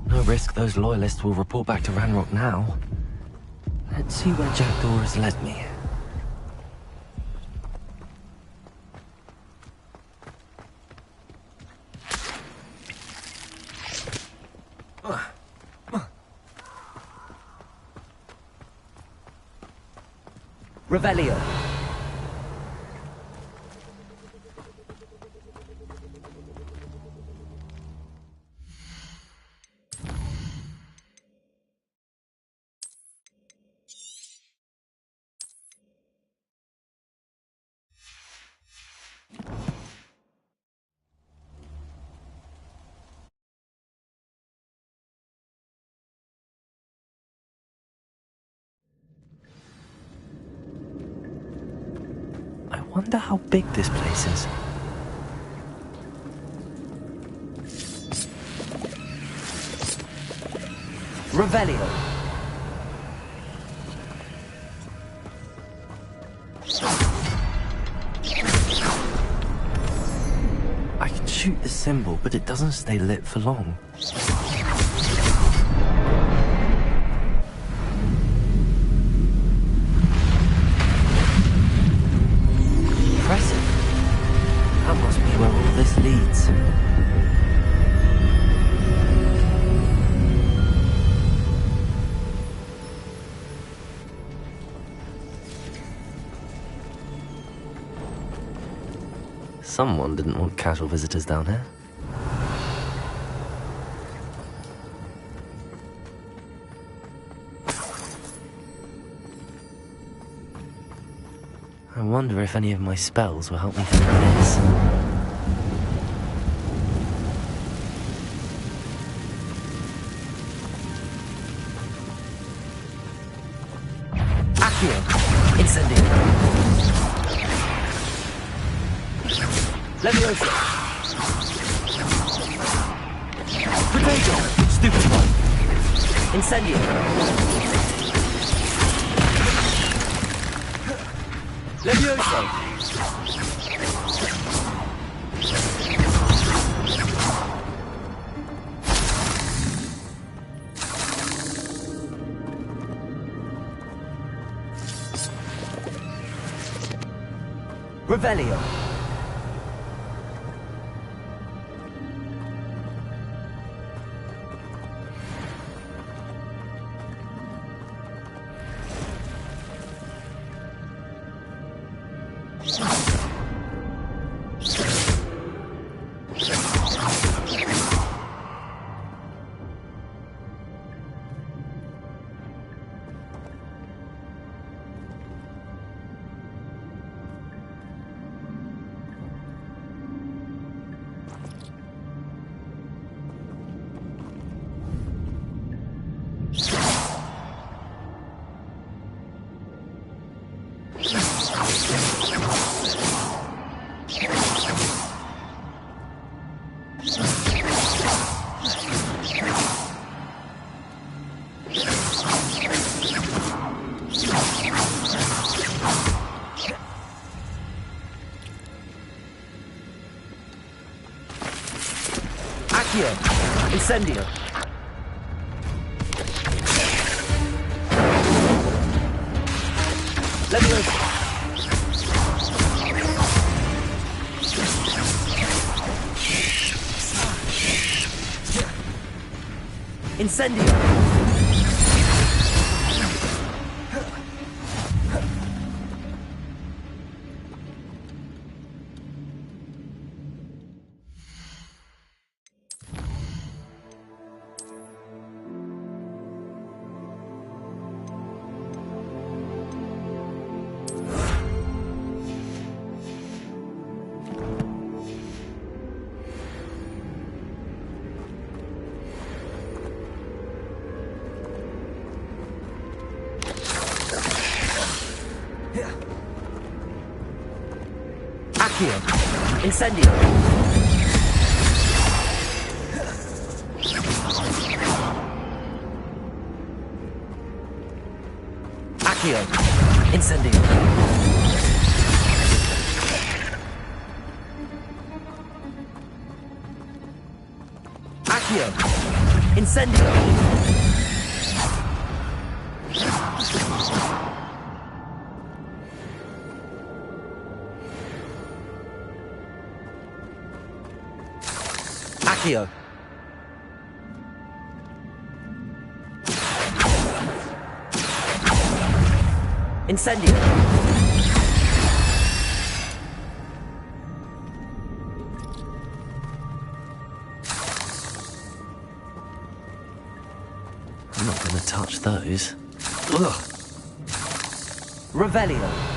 No risk those loyalists will report back to Ranrock now. Let's see where Jackdaw has led me. Revelio. I wonder how big this place is. Revelio. I can shoot the symbol, but it doesn't stay lit for long. Impressive. That must be where all this leads. Someone didn't want casual visitors down here. I wonder if any of my spells will help me through this. Accio! Incendio! Leviosa! Potato! Stupid one! Incendio! Leviosa! Revelio! Incendio. Leviosa. Incendio. Accio. Incendio. Accio. Incendio. Accio. Incendio. Accio. Incendio. I'm not going to touch those. Ugh. Revelio.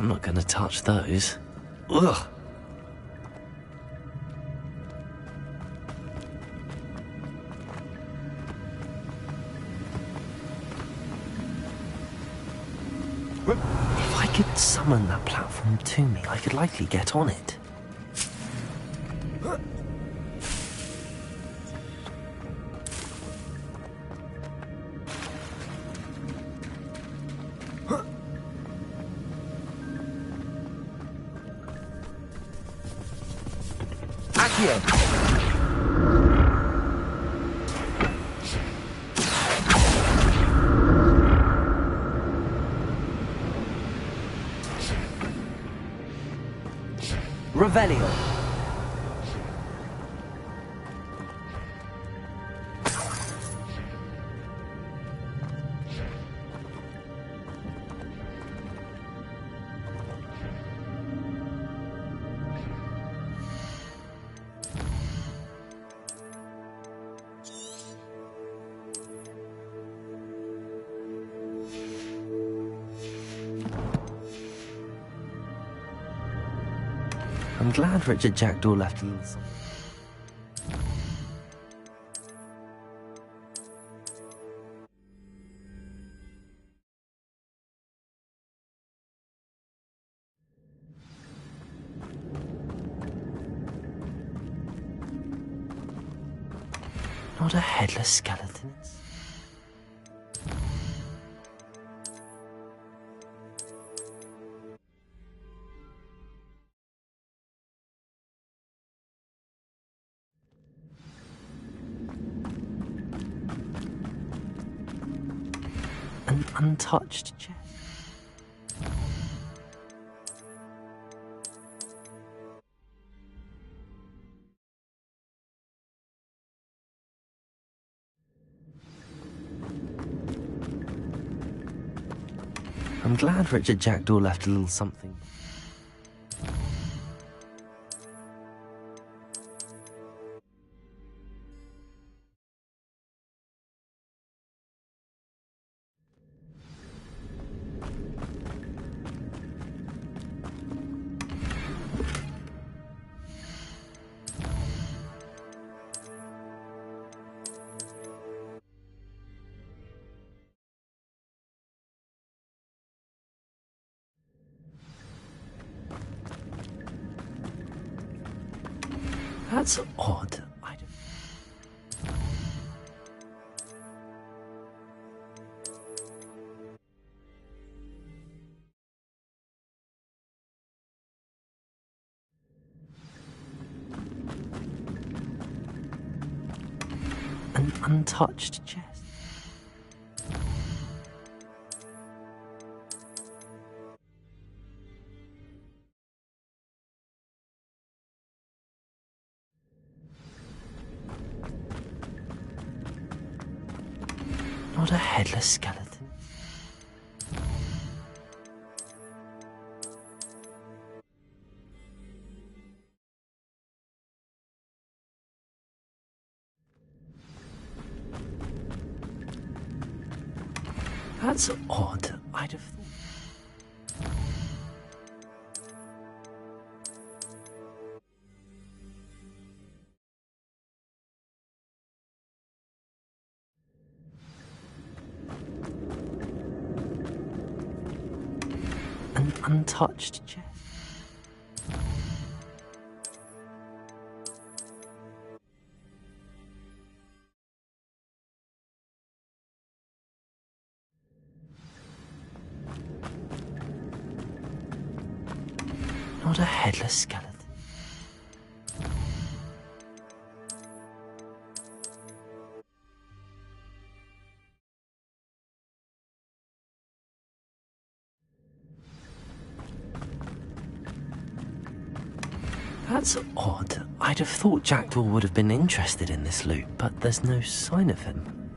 I'm not going to touch those. Ugh. If I could summon that platform to me, I could likely get on it. Revelio. I'm glad Richard Jackdaw left a little something. Not a headless skeleton. An untouched chest. I'm glad Richard Jackdaw left a little something. That's odd. I don't... An untouched chest. Not a headless skeleton. That's odd. I'd have thought. An untouched chest. Not a headless skeleton. That's odd. I'd have thought Jackdaw would have been interested in this loot, but there's no sign of him.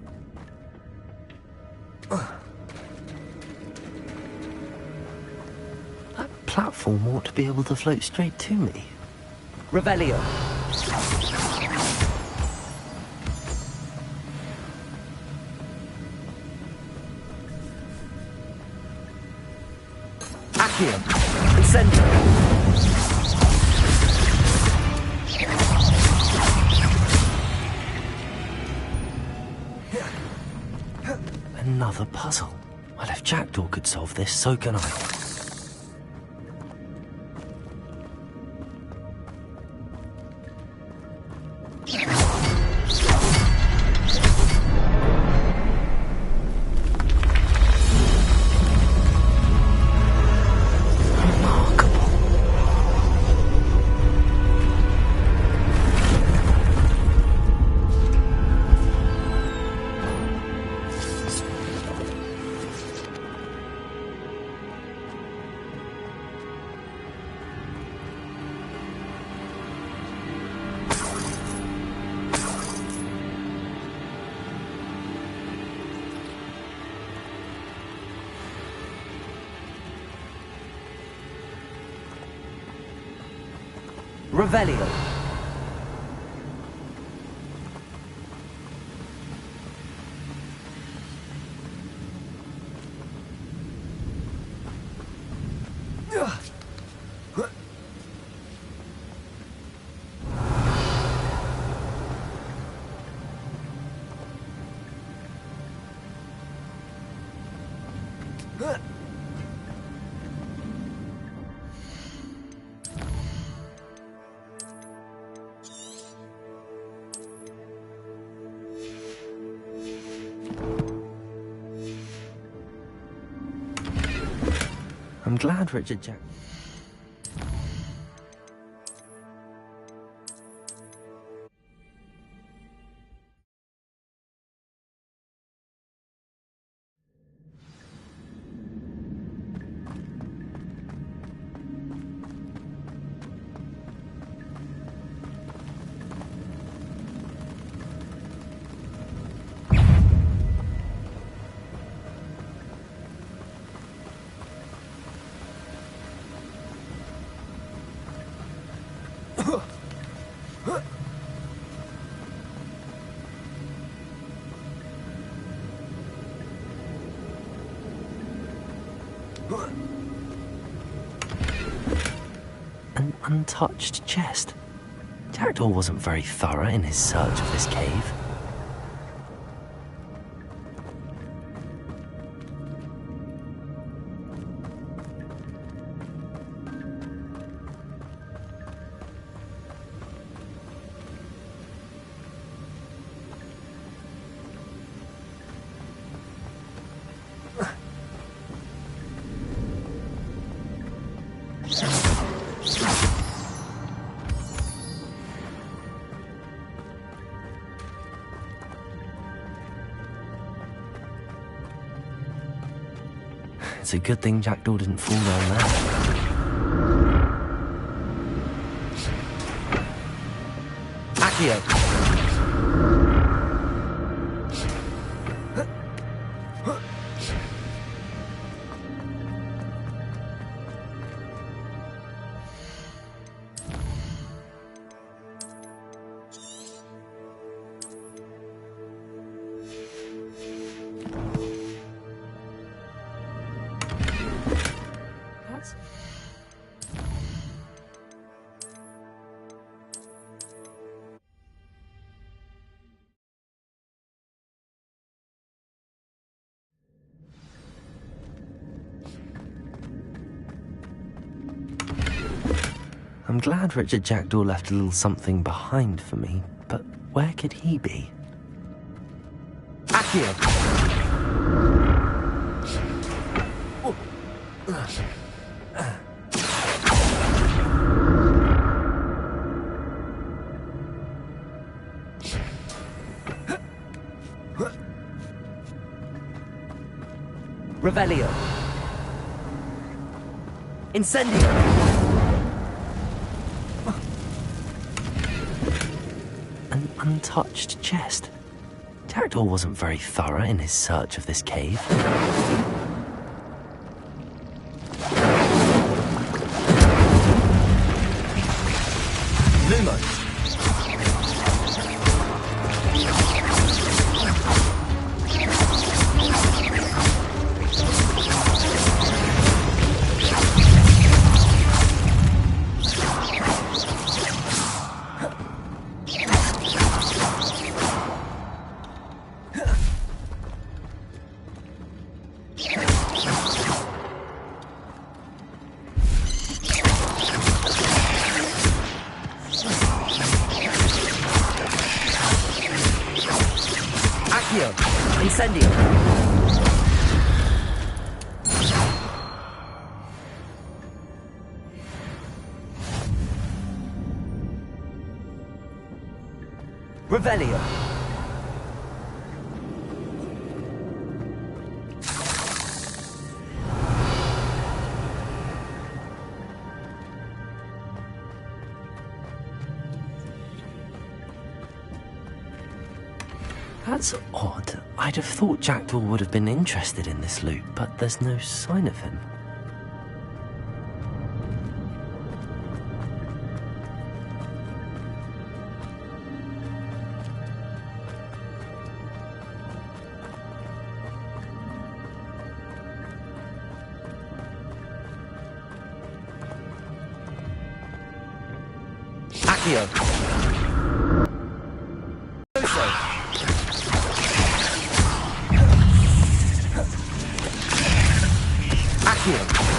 That platform ought to be able to float straight to me. Revelio. Accio. Incendio! Another puzzle. Well, if Jackdaw could solve this, so can I. Revelio. I'm glad Richard Jack... An untouched chest. Jackdaw wasn't very thorough in his search of this cave. It's a good thing Jackdaw didn't fall down there. Accio! I'm glad Richard Jackdaw left a little something behind for me, but where could he be? Accio! Revelio. Incendio. An untouched chest. Jackdaw wasn't very thorough in his search of this cave. Lumos. Accio! Incendio! Revelio! That's odd. I'd have thought Jackdaw would have been interested in this loot, but there's no sign of him. Accio!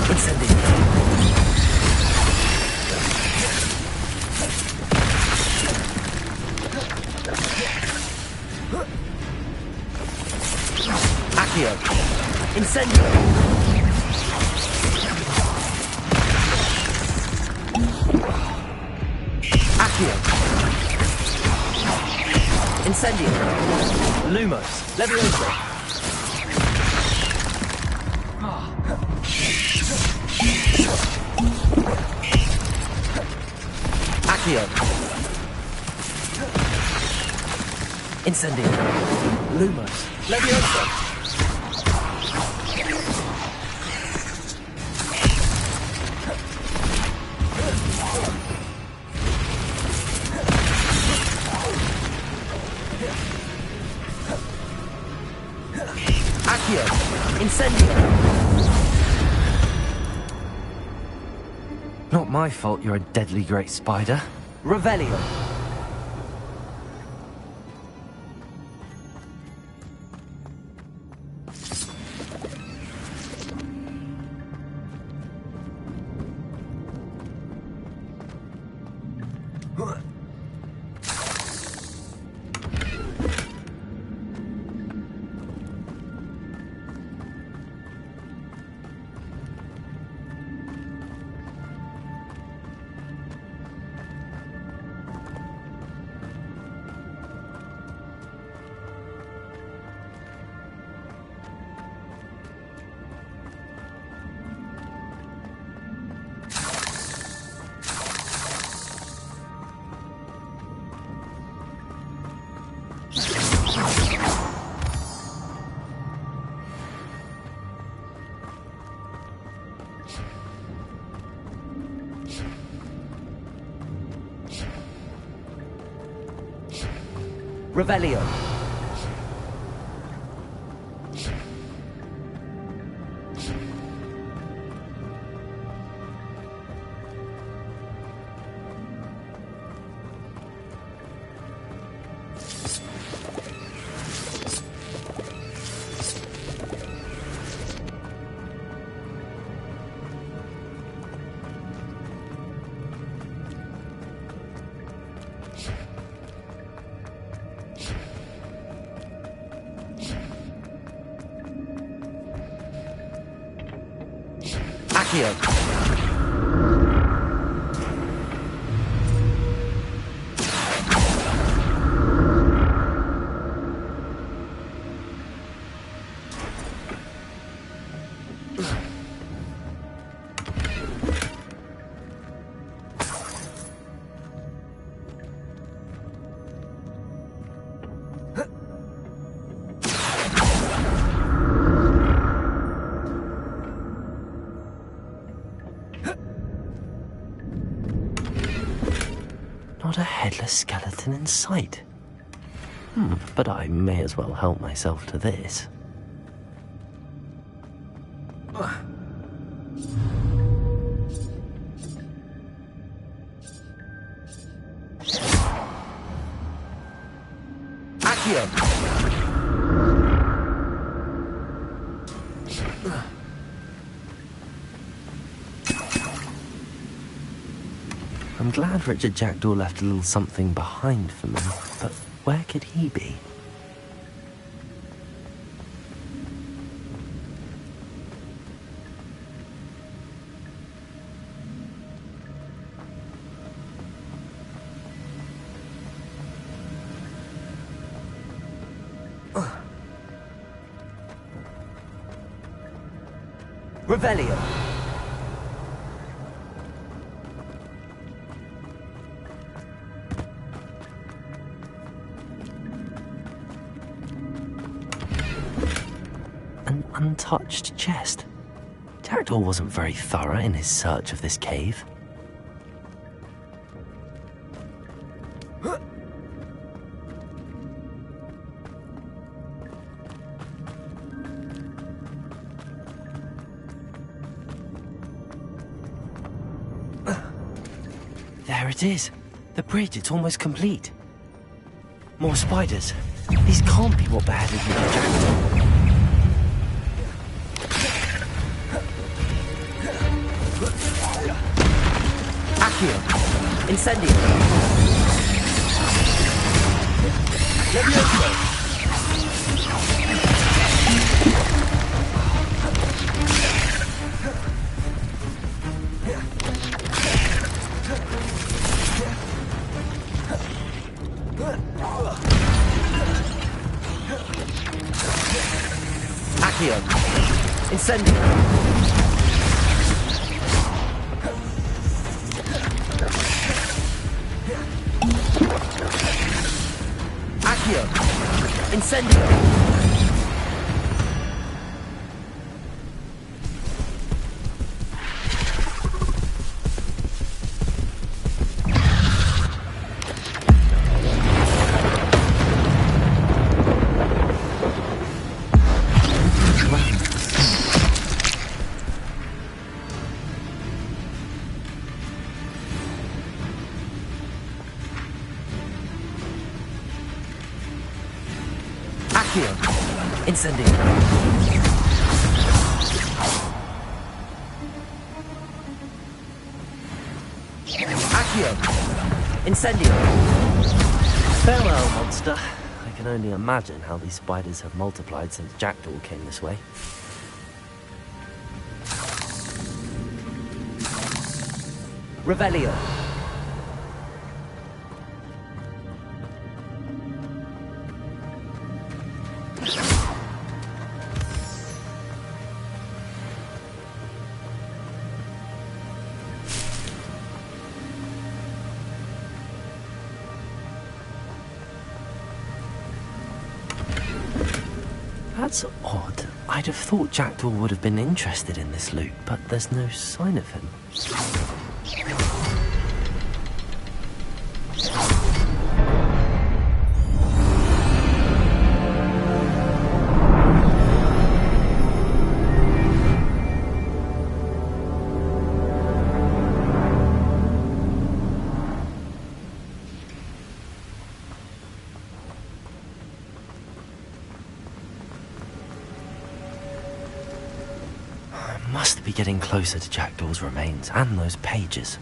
Incendio! Accio! Incendio! Accio! Incendio! Lumos! Levioso! Accio! Incendio! Lumos! Levioso! Accio! Incendio! Not my fault you're a deadly great spider. Revelio! Revelio! Accio! Not a headless skeleton in sight. But I may as well help myself to this. Accio! I'm glad Richard Jackdaw left a little something behind for me, but where could he be? Revelio. An untouched chest. Jackdaw wasn't very thorough in his search of this cave. There it is. The bridge, it's almost complete. More spiders. These can't be what beheaded little Jackdaw. Accio. Incendio. Levioso. Accio. Incendio. Accio. Incendio. Incendio. Accio. Incendio. Farewell, monster. I can only imagine how these spiders have multiplied since Jackdaw came this way. Revelio. That's odd. I'd have thought Jackdaw would have been interested in this loot, but there's no sign of him. Must be getting closer to Jackdaw's remains and those pages.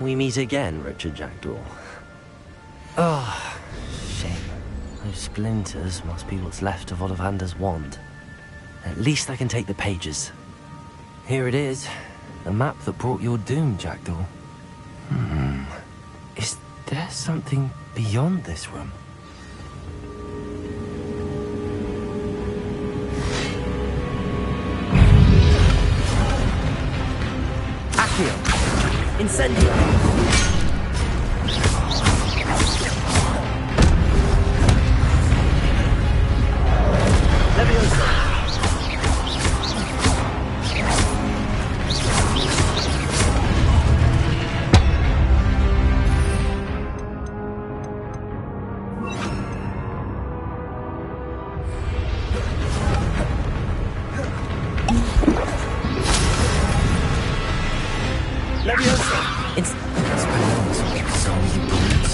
We meet again, Richard Jackdaw. Oh, shame. Those splinters must be what's left of Ollivander's wand. At least I can take the pages. Here it is. The map that brought your doom, Jackdaw. Is there something beyond this room? Accio! Incendio! Leviosa! Leviosa! So many brutes.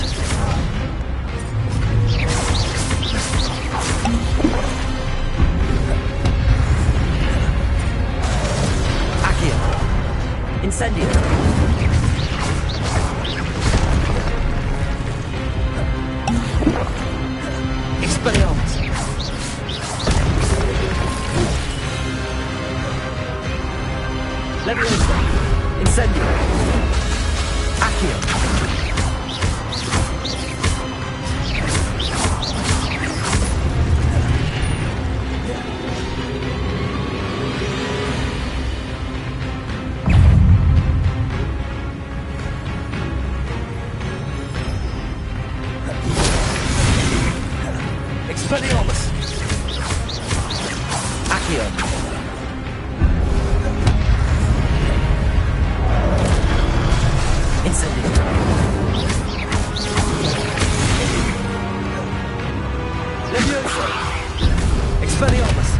Accio! Incendio! Expelliarmus! Leviosa! Incendio! Accio! Expelliarmus! Accio! Incendio! Leviosa! Expelliarmus!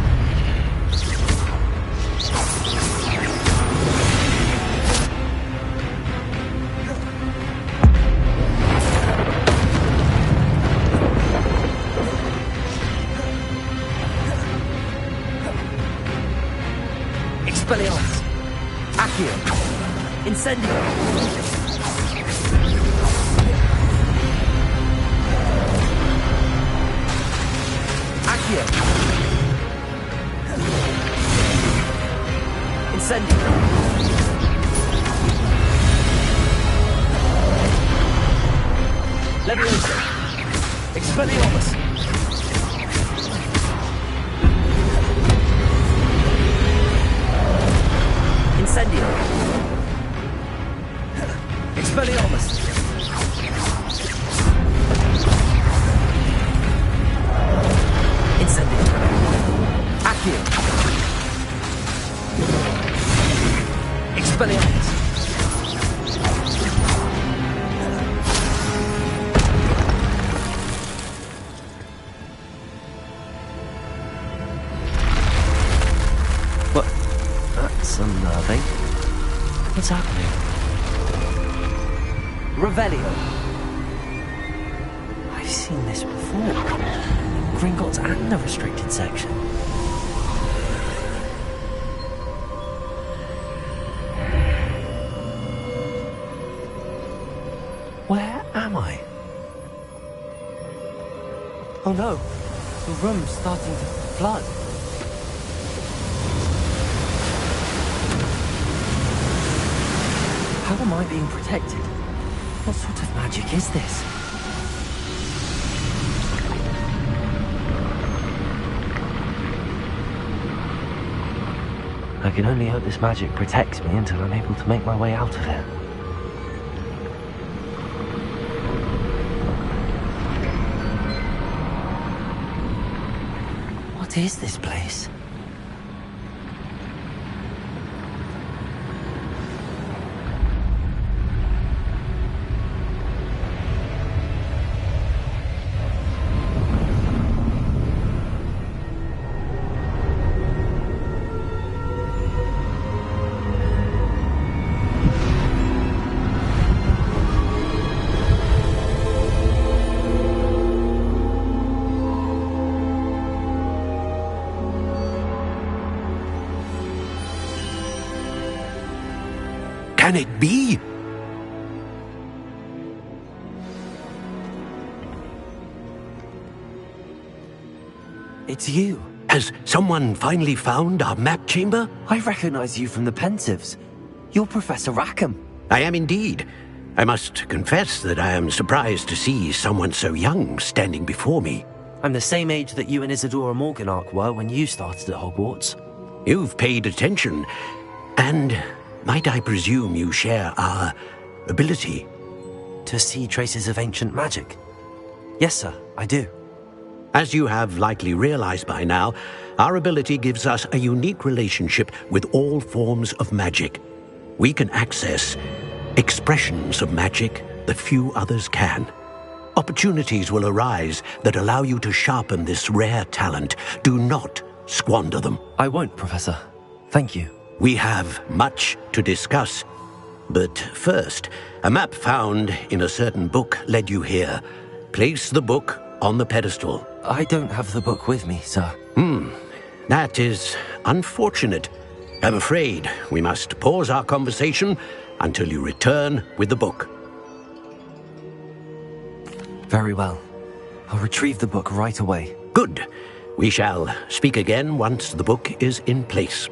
Expelliarmus! Accio! Incendio! Accio! Incendio! Leviosa! Expelliarmus! Incendio! Expelliarmus! Incendio! Accio! Expelliarmus! What? That's unnerving. What's happening? Revelio! I've seen this before. Gringotts and the restricted section. Where am I? Oh no, the room's starting to flood. How am I being protected? What sort of magic is this? I can only hope this magic protects me until I'm able to make my way out of here. What is this place? Can it be? It's you. Has someone finally found our map chamber? I recognize you from the Pensives. You're Professor Rackham. I am indeed. I must confess that I am surprised to see someone so young standing before me. I'm the same age that you and Isadora Morganach were when you started at Hogwarts. You've paid attention, and might I presume you share our ability? To see traces of ancient magic? Yes, sir, I do. As you have likely realized by now, our ability gives us a unique relationship with all forms of magic. We can access expressions of magic that few others can. Opportunities will arise that allow you to sharpen this rare talent. Do not squander them. I won't, Professor. Thank you. We have much to discuss. But first, a map found in a certain book led you here. Place the book on the pedestal. I don't have the book with me, sir. That is unfortunate. I'm afraid we must pause our conversation until you return with the book. Very well. I'll retrieve the book right away. Good. We shall speak again once the book is in place.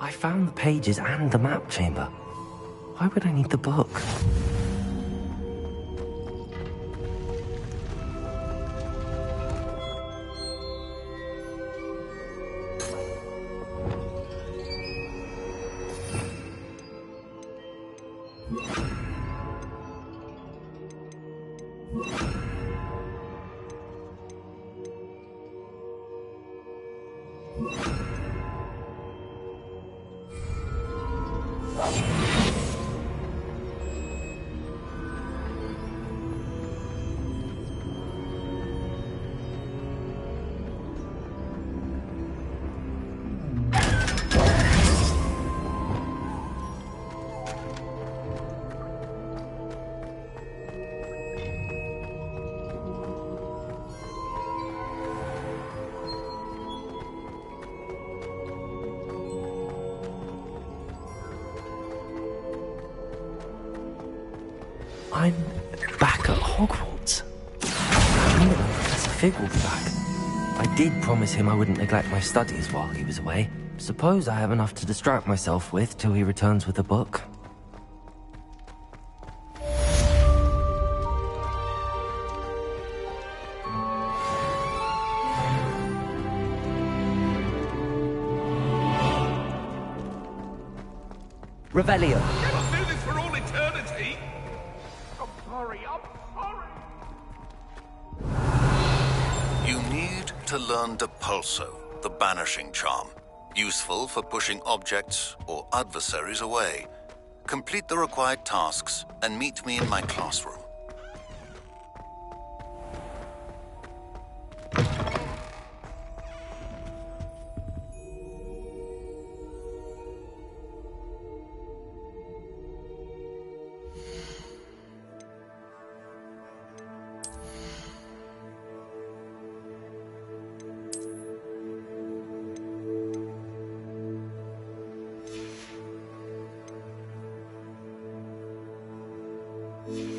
I found the pages and the map chamber. Why would I need the book? I'm back at Hogwarts. I knew Professor Fig will be back. I did promise him I wouldn't neglect my studies while he was away. Suppose I have enough to distract myself with till he returns with the book. Revelio. Cannot do this for all eternity! I'm sorry. You need to learn Depulso, the banishing charm. Useful for pushing objects or adversaries away. Complete the required tasks and meet me in my classroom. Yeah.